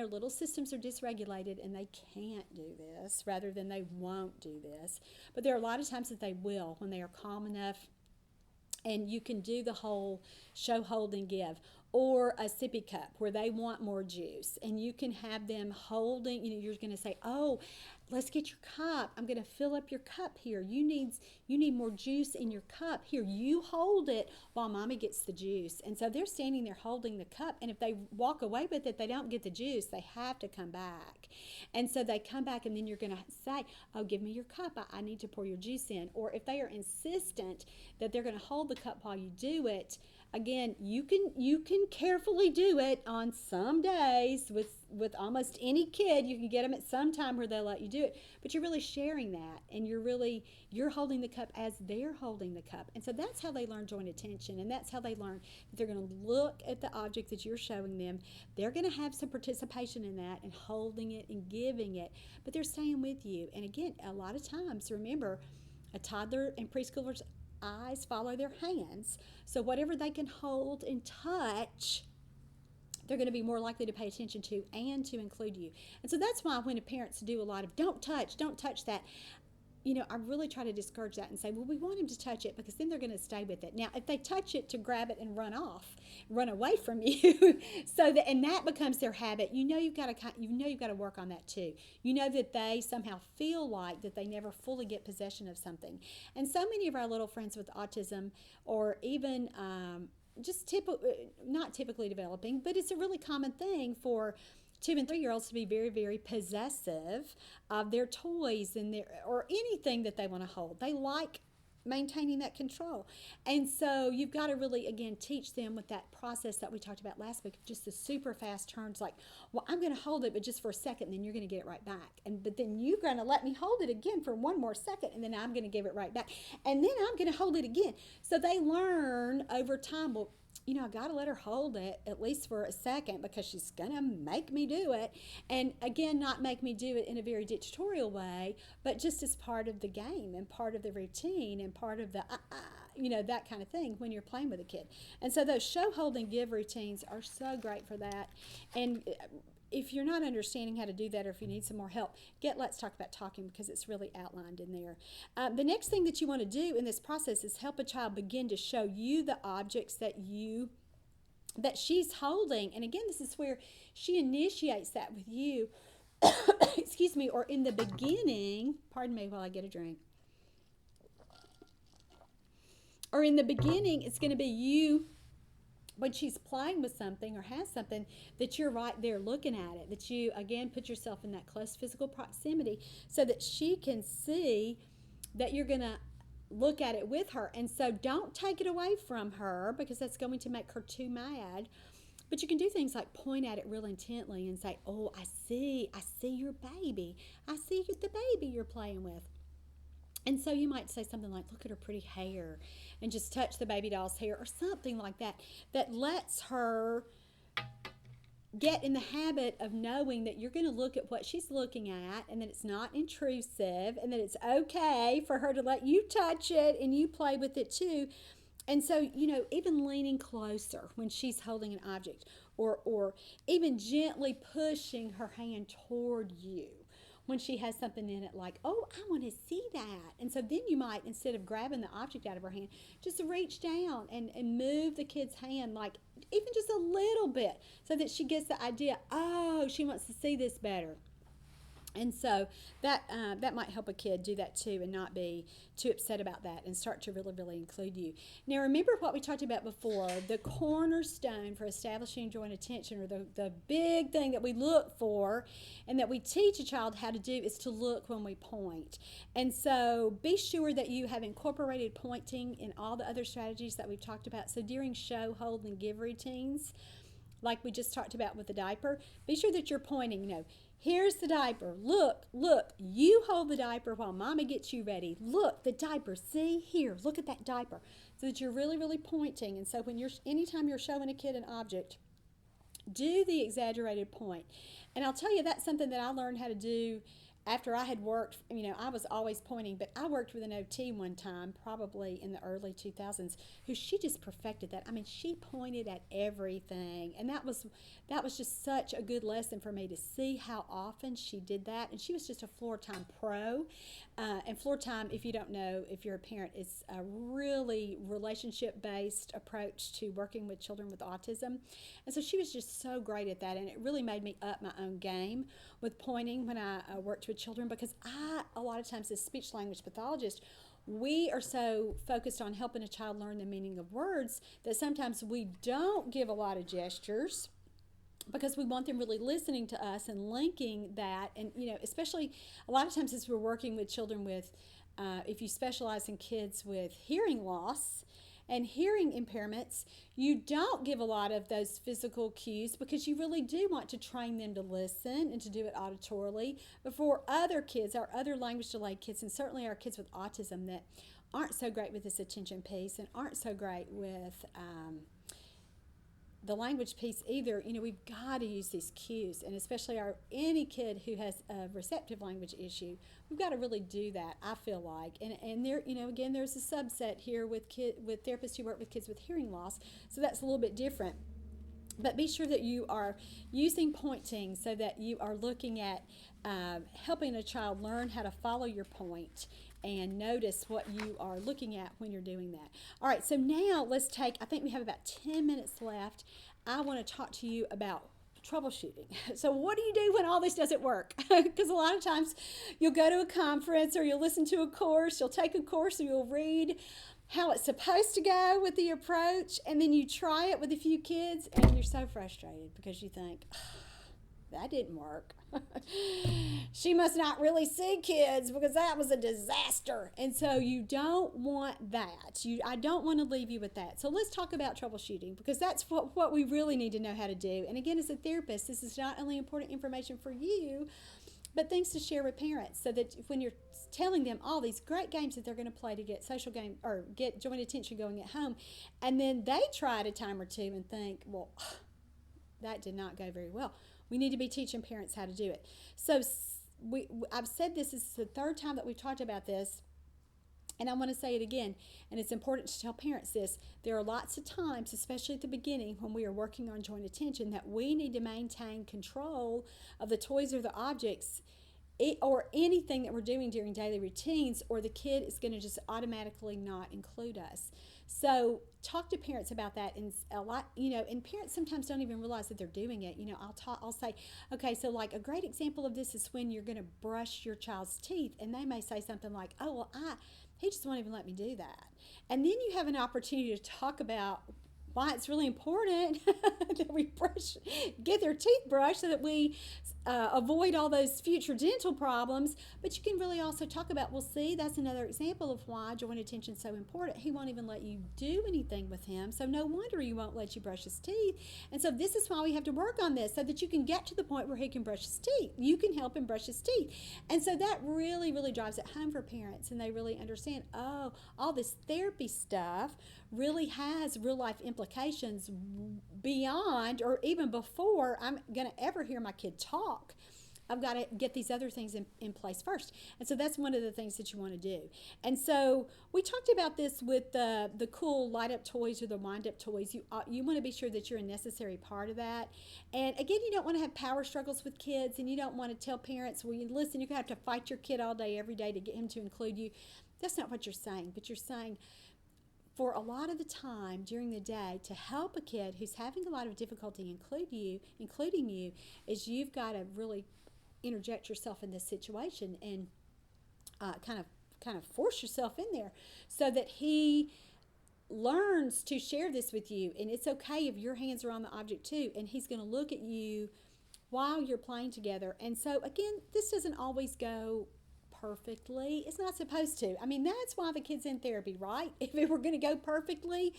[SPEAKER 1] little systems are dysregulated and they can't do this rather than they won't do this. But there are a lot of times that they will when they are calm enough, and you can do the whole show, hold, and give. Or a sippy cup where they want more juice, and you can have them holding, you're going to say, oh, let's get your cup. I'm going to fill up your cup here. You need more juice in your cup. Here, you hold it while mommy gets the juice. And so they're standing there holding the cup, and if they walk away with it, they don't get the juice. They have to come back. And so they come back, and then you're going to say, oh, give me your cup. I need to pour your juice in. Or if they are insistent that they're going to hold the cup while you do it, again, you can carefully do it on some days with almost any kid. You can get them at some time where they'll let you do it, but you're really sharing that, and you're holding the cup as they're holding the cup. And so that's how they learn joint attention, and that's how they learn that they're going to look at the object that you're showing them. They're going to have some participation in that and holding it and giving it, but they're staying with you. And again, a lot of times, remember, a toddler and preschooler's eyes follow their hands. So whatever they can hold and touch, they're going to be more likely to pay attention to and to include you. And so that's why when parents do a lot of don't touch that, I really try to discourage that and say, well, we want them to touch it because then they're going to stay with it. Now, if they touch it to grab it and run away from you, and that becomes their habit, you've got to work on that too. You know that they somehow feel like that they never fully get possession of something. And so many of our little friends with autism, or even not typically developing, but it's a really common thing for 2 and 3 year olds to be very, very possessive of their toys or anything that they want to hold. They like maintaining that control. And so you've got to really, again, teach them with that process that we talked about last week, just the super fast turns, like, well, I'm going to hold it, but just for a second, and then you're going to get it right back. But then you're going to let me hold it again for one more second, and then I'm going to give it right back. And then I'm going to hold it again. So they learn over time, well, I got to let her hold it at least for a second because she's going to make me do it. And again, not make me do it in a very dictatorial way, but just as part of the game and part of the routine and part of the, that kind of thing when you're playing with a kid. And so those show, hold, and give routines are so great for that. And if you're not understanding how to do that, or if you need some more help, Let's Talk About Talking, because it's really outlined in there. The next thing that you want to do in this process is help a child begin to show you the objects that she's holding. And again, this is where she initiates that with you, excuse me, or in the beginning, pardon me while I get a drink. Or in the beginning, it's going to be you, when she's playing with something or has something, that you're right there looking at it, that you, again, put yourself in that close physical proximity so that she can see that you're going to look at it with her. And so don't take it away from her, because that's going to make her too mad. But you can do things like point at it real intently and say, oh, I see your baby. I see the baby you're playing with. And so you might say something like, look at her pretty hair, and just touch the baby doll's hair or something like that, that lets her get in the habit of knowing that you're going to look at what she's looking at, and that it's not intrusive, and that it's okay for her to let you touch it and you play with it too. And so, even leaning closer when she's holding an object, or even gently pushing her hand toward you when she has something in it, like, oh, I want to see that. And so then you might, instead of grabbing the object out of her hand, just reach down and move the kid's hand, like even just a little bit, so that she gets the idea, oh, she wants to see this better. And so that might help a kid do that too, and not be too upset about that, and start to really, really include you. Now, remember what we talked about before, the cornerstone for establishing joint attention, or the big thing that we look for and that we teach a child how to do, is to look when we point. And so be sure that you have incorporated pointing in all the other strategies that we've talked about. So during show, hold, and give routines, like we just talked about with the diaper, be sure that you're pointing, here's the diaper. Look, you hold the diaper while Mama gets you ready. Look, the diaper. See here, look at that diaper. So that you're really, really pointing. And so anytime you're showing a kid an object, do the exaggerated point. And I'll tell you, that's something that I learned how to do after I had worked. I was always pointing, but I worked with an OT one time, probably in the early 2000s, who she just perfected that. She pointed at everything, and that was just such a good lesson for me to see how often she did that. And she was just a floor time pro. And floor time, if you don't know, if you're a parent, is a really relationship-based approach to working with children with autism. And so she was just so great at that, and it really made me up my own game with pointing when I worked with children, because a lot of times as speech language pathologists, we are so focused on helping a child learn the meaning of words that sometimes we don't give a lot of gestures, because we want them really listening to us and linking that. And especially a lot of times as we're working with children with if you specialize in kids with hearing loss, And hearing impairments, you don't give a lot of those physical cues because you really do want to train them to listen and to do it auditorily. But for other kids, our other language delayed kids, and certainly our kids with autism that aren't so great with this attention piece and aren't so great with the language piece either, we've got to use these cues, and especially any kid who has a receptive language issue, we've got to really do that, I feel like. And there, again, there's a subset here with therapists who work with kids with hearing loss, so that's a little bit different. But be sure that you are using pointing so that you are looking at helping a child learn how to follow your point and notice what you are looking at when you're doing that. All right, so now I think we have about 10 minutes left. I want to talk to you about troubleshooting. So what do you do when all this doesn't work? Because a lot of times you'll go to a conference or you'll listen to a course, you'll take a course or you'll read how it's supposed to go with the approach, and then you try it with a few kids and you're so frustrated because you think, that didn't work. She must not really see kids because that was a disaster. And so you don't want that. I don't want to leave you with that. So let's talk about troubleshooting, because that's what we really need to know how to do. And again, as a therapist, this is not only important information for you, but things to share with parents, so that when you're telling them all these great games that they're going to play to get social game or get joint attention going at home, and then they try it a time or two and think, well, that did not go very well. We need to be teaching parents how to do it. So I've said this is the third time that we've talked about this, and I want to say it again, and it's important to tell parents this. There are lots of times, especially at the beginning when we are working on joint attention, that we need to maintain control of the toys or the objects or anything that we're doing during daily routines, or the kid is going to just automatically not include us. So talk to parents about that, and a lot, and parents sometimes don't even realize that they're doing it. I'll say, okay, so like a great example of this is when you're going to brush your child's teeth, and they may say something like, oh, well, he just won't even let me do that. And then you have an opportunity to talk about why it's really important that we get their teeth brushed so that we avoid all those future dental problems. But you can really also talk about, well, see, that's another example of why joint attention is so important. He won't even let you do anything with him, so no wonder he won't let you brush his teeth. And so this is why we have to work on this, so that you can get to the point where he can brush his teeth. You can help him brush his teeth. And so that really, really drives it home for parents, and they really understand, oh, all this therapy stuff really has real life implications beyond or even before I'm going to ever hear my kid talk. I've got to get these other things in place first. And so that's one of the things that you want to do. And so we talked about this with the cool light up toys or the wind up toys. You want to be sure that you're a necessary part of that. And again, you don't want to have power struggles with kids, and you don't want to tell parents, well, listen, you're going to have to fight your kid all day, every day to get him to include you. That's not what you're saying, but you're saying, for a lot of the time during the day, to help a kid who's having a lot of difficulty including you, is you've got to really interject yourself in this situation and kind of force yourself in there so that he learns to share this with you. And it's okay if your hands are on the object too, and he's going to look at you while you're playing together. And so again, this doesn't always go perfectly. It's not supposed to. I mean, that's why the kid's in therapy, right? If it were going to go perfectly,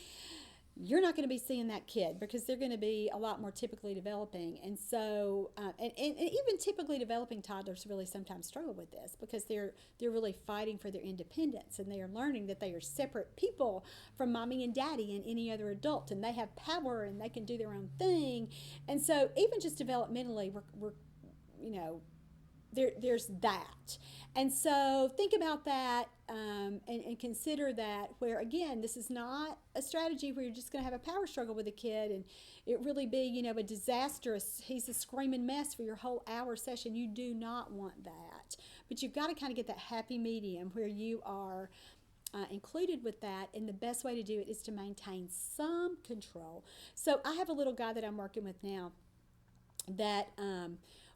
[SPEAKER 1] you're not going to be seeing that kid, because they're going to be a lot more typically developing. And so, and even typically developing toddlers really sometimes struggle with this, because they're really fighting for their independence, and they are learning that they are separate people from mommy and daddy and any other adult, and they have power and they can do their own thing. And so even just developmentally, we're there's that. And so think about that, and consider that, where again, this is not a strategy where you're just going to have a power struggle with a kid and it really be, a disastrous, he's a screaming mess for your whole hour session. You do not want that. But you've got to kind of get that happy medium where you are included with that, and the best way to do it is to maintain some control. So I have a little guy that I'm working with now that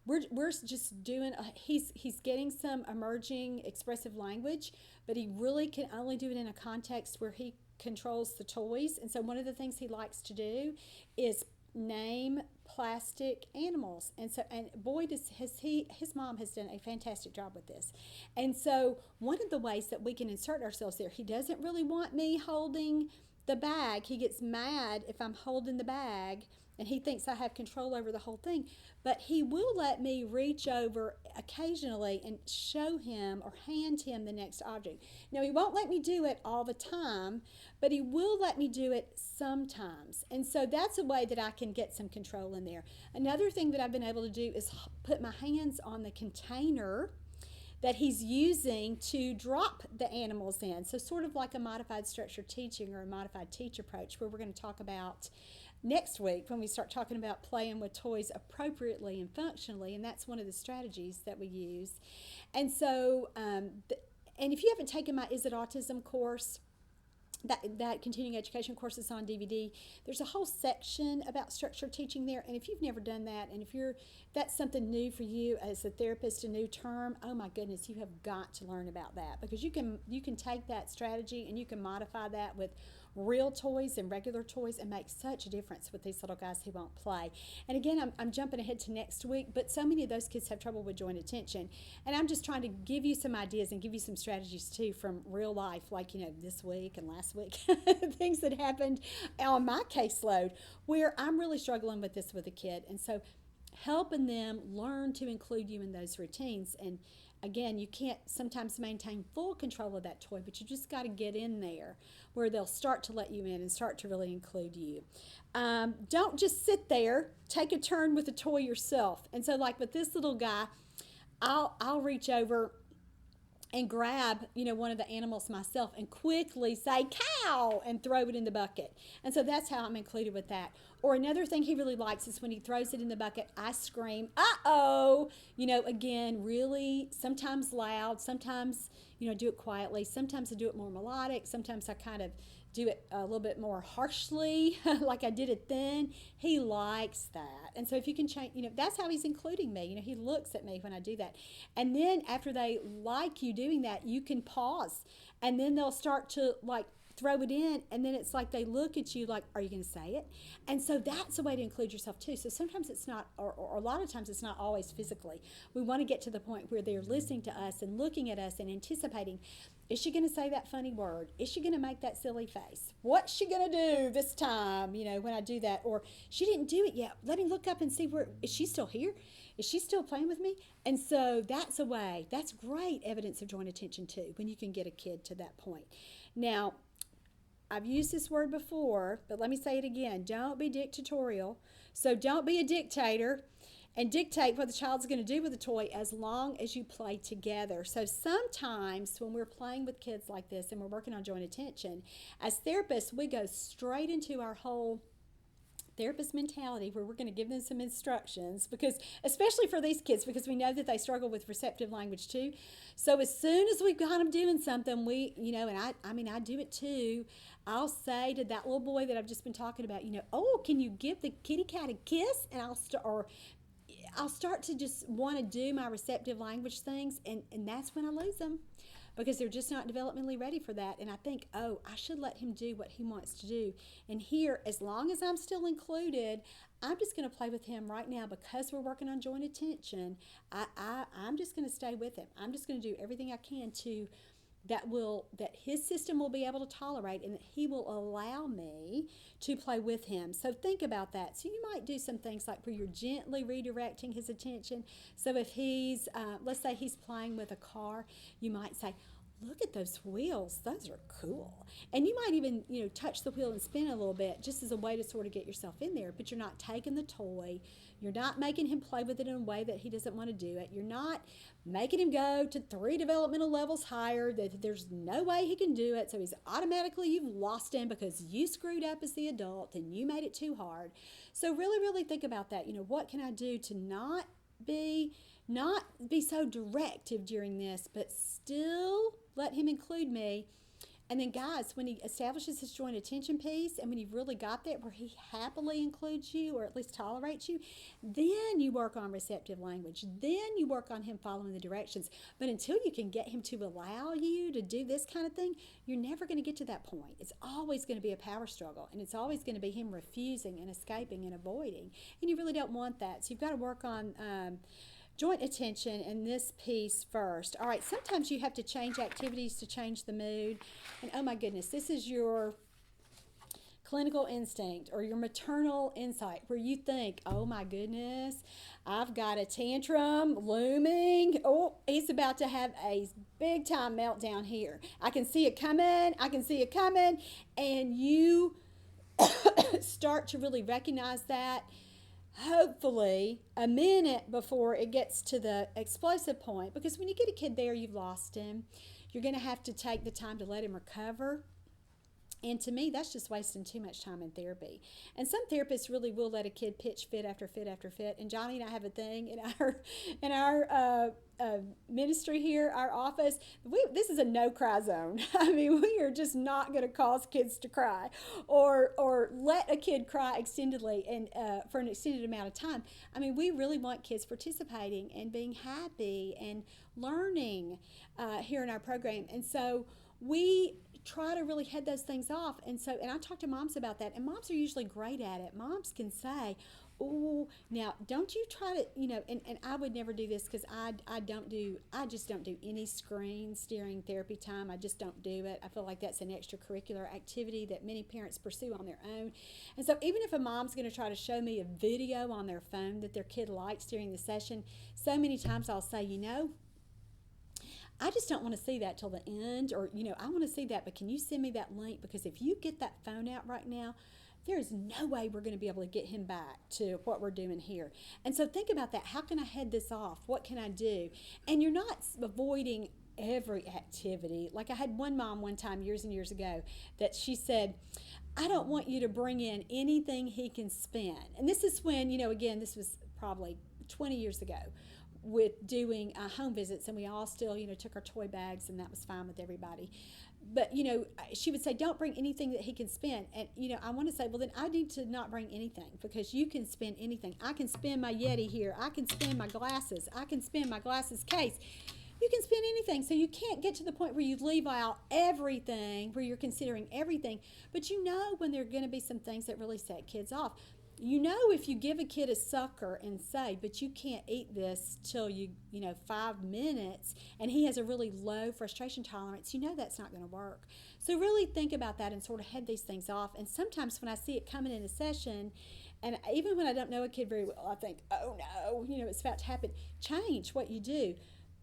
[SPEAKER 1] we're just doing, he's getting some emerging expressive language, but he really can only do it in a context where he controls the toys. And so one of the things he likes to do is name plastic animals. And so, and boy, his mom has done a fantastic job with this. And so one of the ways that we can insert ourselves there, he doesn't really want me holding the bag. He gets mad if I'm holding the bag, and he thinks I have control over the whole thing. But he will let me reach over occasionally and show him or hand him the next object. Now, he won't let me do it all the time, but he will let me do it sometimes. And so that's a way that I can get some control in there. Another thing that I've been able to do is put my hands on the container that he's using to drop the animals in. So sort of like a modified structured teaching or a modified teach approach, where we're going to talk about next week when we start talking about playing with toys appropriately and functionally, and that's one of the strategies that we use. And so, and if you haven't taken my Is It Autism course, that continuing education course is on DVD. There's a whole section about structured teaching there, and if you've never done that, and if that's something new for you as a therapist, a new term, oh my goodness, you have got to learn about that, because you can take that strategy and you can modify that with real toys and regular toys and make such a difference with these little guys who won't play. And again, I'm jumping ahead to next week, but so many of those kids have trouble with joint attention, and I'm just trying to give you some ideas and give you some strategies too from real life, like this week and last week, things that happened on my caseload where I'm really struggling with this with a kid. And so helping them learn to include you in those routines. And again, you can't sometimes maintain full control of that toy, but you just got to get in there where they'll start to let you in and start to really include you. Don't just sit there. Take a turn with the toy yourself. And so like with this little guy, I'll reach over and grab, one of the animals myself and quickly say, cow, and throw it in the bucket. And so that's how I'm included with that. Or another thing he really likes is when he throws it in the bucket, I scream, uh-oh, again, really sometimes loud, sometimes, do it quietly. Sometimes I do it more melodic. Sometimes I kind of do it a little bit more harshly, like I did it then. He likes that. And so if you can change, that's how he's including me. He looks at me when I do that. And then after they like you doing that, you can pause. And then they'll start to throw it in, and then it's like they look at you like, are you going to say it? And so that's a way to include yourself too. So sometimes it's not, or a lot of times it's not always physically. We want to get to the point where they're listening to us and looking at us and anticipating, is she going to say that funny word? Is she going to make that silly face? What's she going to do this time, when I do that? Or she didn't do it yet. Let me look up and see is she still here? Is she still playing with me? And so that's a way. That's great evidence of joint attention too, when you can get a kid to that point. Now, I've used this word before, but let me say it again. Don't be dictatorial. So don't be a dictator and dictate what the child's going to do with the toy as long as you play together. So sometimes when we're playing with kids like this and we're working on joint attention, as therapists, we go straight into our whole therapist mentality where we're going to give them some instructions, because especially for these kids, because we know that they struggle with receptive language too. So as soon as we've got them doing something, and I do it too, I'll say to that little boy that I've just been talking about, oh, can you give the kitty cat a kiss? And I'll start to just want to do my receptive language things, and that's when I lose them, because they're just not developmentally ready for that. And I think, oh, I should let him do what he wants to do. And here, as long as I'm still included, I'm just going to play with him right now, because we're working on joint attention. I'm just going to stay with him. I'm just going to do everything I can that his system will be able to tolerate, and that he will allow me to play with him. So think about that. So you might do some things like where you're gently redirecting his attention. So if he's, let's say he's playing with a car, you might say, look at those wheels, those are cool. And you might even, touch the wheel and spin a little bit, just as a way to sort of get yourself in there, but you're not taking the toy, you're not making him play with it in a way that he doesn't want to do it, you're not making him go to 3 developmental levels higher, that there's no way he can do it, so he's automatically, you've lost him because you screwed up as the adult and you made it too hard. So really, really think about that. What can I do to not be so directive during this, but still let him include me. And then guys, when he establishes his joint attention piece, and when you've really got that where he happily includes you, or at least tolerates you, then you work on receptive language. Then you work on him following the directions. But until you can get him to allow you to do this kind of thing, you're never going to get to that point. It's always going to be a power struggle, and it's always going to be him refusing and escaping and avoiding. And you really don't want that. So you've got to work on joint attention in this piece first. All right, sometimes you have to change activities to change the mood. And oh my goodness, this is your clinical instinct or your maternal insight where you think, oh my goodness, I've got a tantrum looming. Oh, he's about to have a big time meltdown here. I can see it coming. I can see it coming. And you start to really recognize that, hopefully a minute before it gets to the explosive point, because when you get a kid there, you've lost him. You're going to have to take the time to let him recover. And to me, that's just wasting too much time in therapy. And some therapists really will let a kid pitch fit after fit after fit. And Johnny and I have a thing in our ministry here, our office. This is a no cry zone. I mean, we are just not going to cause kids to cry, or let a kid cry extendedly and for an extended amount of time. I mean, we really want kids participating and being happy and learning here in our program. And so we try to really head those things off. And I talk to moms about that, and moms are usually great at it. Moms can say, oh, now don't you try to, and I would never do this because I just don't do any screen steering therapy time. I just don't do it. I feel like that's an extracurricular activity that many parents pursue on their own. And so even if a mom's going to try to show me a video on their phone that their kid likes during the session, so many times I'll say, I just don't want to see that till the end, or, I want to see that, but can you send me that link? Because if you get that phone out right now, there is no way we're going to be able to get him back to what we're doing here. And so think about that. How can I head this off? What can I do? And you're not avoiding every activity. Like I had one mom one time years and years ago that she said, I don't want you to bring in anything he can spin. And this is when, again, this was probably 20 years ago, with doing home visits, and we all still, took our toy bags, and that was fine with everybody. But, she would say, don't bring anything that he can spin. And, I want to say, well, then I need to not bring anything, because you can spin anything. I can spin my Yeti here. I can spin my glasses. I can spin my glasses case. You can spin anything. So you can't get to the point where you leave out everything, where you're considering everything. But when there are going to be some things that really set kids off. If you give a kid a sucker and say, but you can't eat this till 5 minutes, and he has a really low frustration tolerance, that's not going to work. So really think about that and sort of head these things off. And sometimes when I see it coming in a session, and even when I don't know a kid very well, I think, oh no, it's about to happen. Change what you do.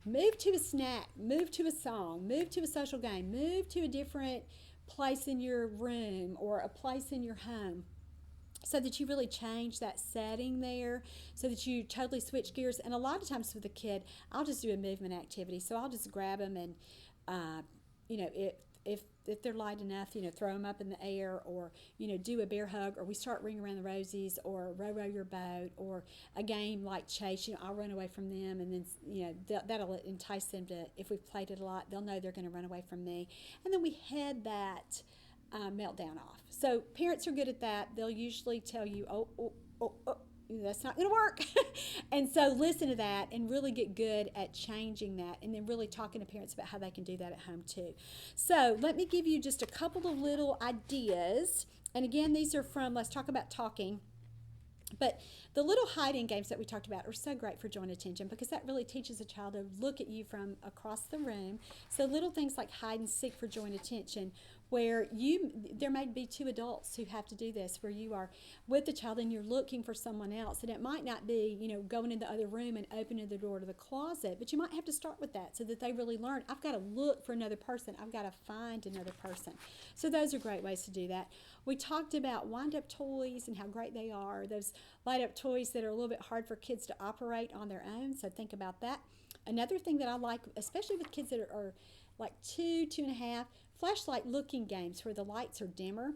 [SPEAKER 1] Move to a snack, move to a song, move to a social game, move to a different place in your room or a place in your home, so that you really change that setting there, so that you totally switch gears. And a lot of times with a kid, I'll just do a movement activity. So I'll just grab them and, if they're light enough, throw them up in the air, or, do a bear hug, or we start Ring Around the Rosies, or row your boat, or a game like Chase. I'll run away from them, and then, that'll entice them to, if we've played it a lot, they'll know they're going to run away from me. And then we head that meltdown off. So parents are good at that. They'll usually tell you, oh, that's not going to work. And so listen to that and really get good at changing that, and then really talking to parents about how they can do that at home too. So let me give you just a couple of little ideas. And again, these are from Let's Talk About Talking. But the little hide-in games that we talked about are so great for joint attention, because that really teaches a child to look at you from across the room. So little things like hide and seek for joint attention, where there may be two adults who have to do this, where you are with the child and you're looking for someone else. And it might not be, going in the other room and opening the door to the closet, but you might have to start with that so that they really learn, I've got to look for another person. I've got to find another person. So those are great ways to do that. We talked about Windup toys and how great they are. Those light up toys that are a little bit hard for kids to operate on their own. So think about that. Another thing that I like, especially with kids that are like 2, 2.5, flashlight looking games where the lights are dimmer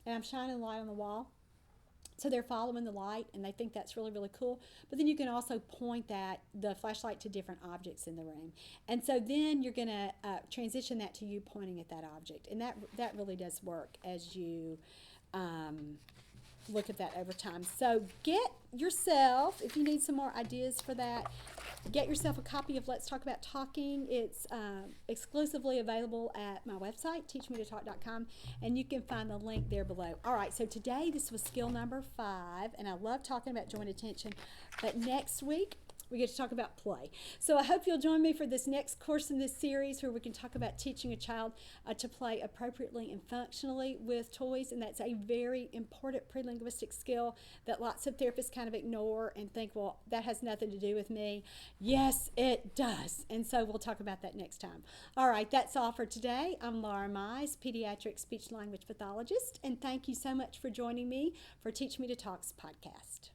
[SPEAKER 1] and I'm shining the light on the wall. So they're following the light, and they think that's really, really cool. But then you can also point the flashlight to different objects in the room. And so then you're going to transition that to you pointing at that object. And that really does work as you look at that over time. So get yourself, if you need some more ideas for that, get yourself a copy of Let's Talk About Talking. It's exclusively available at my website, teachmetotalk.com, and you can find the link there below. All right, so today this was skill number 5, and I love talking about joint attention. But next week We get to talk about play. So I hope you'll join me for this next course in this series where we can talk about teaching a child to play appropriately and functionally with toys. And that's a very important prelinguistic skill that lots of therapists kind of ignore and think, well, that has nothing to do with me. Yes, it does. And so we'll talk about that next time. All right, that's all for today. I'm Laura Mize, pediatric speech language pathologist, and thank you so much for joining me for Teach Me to Talk's podcast.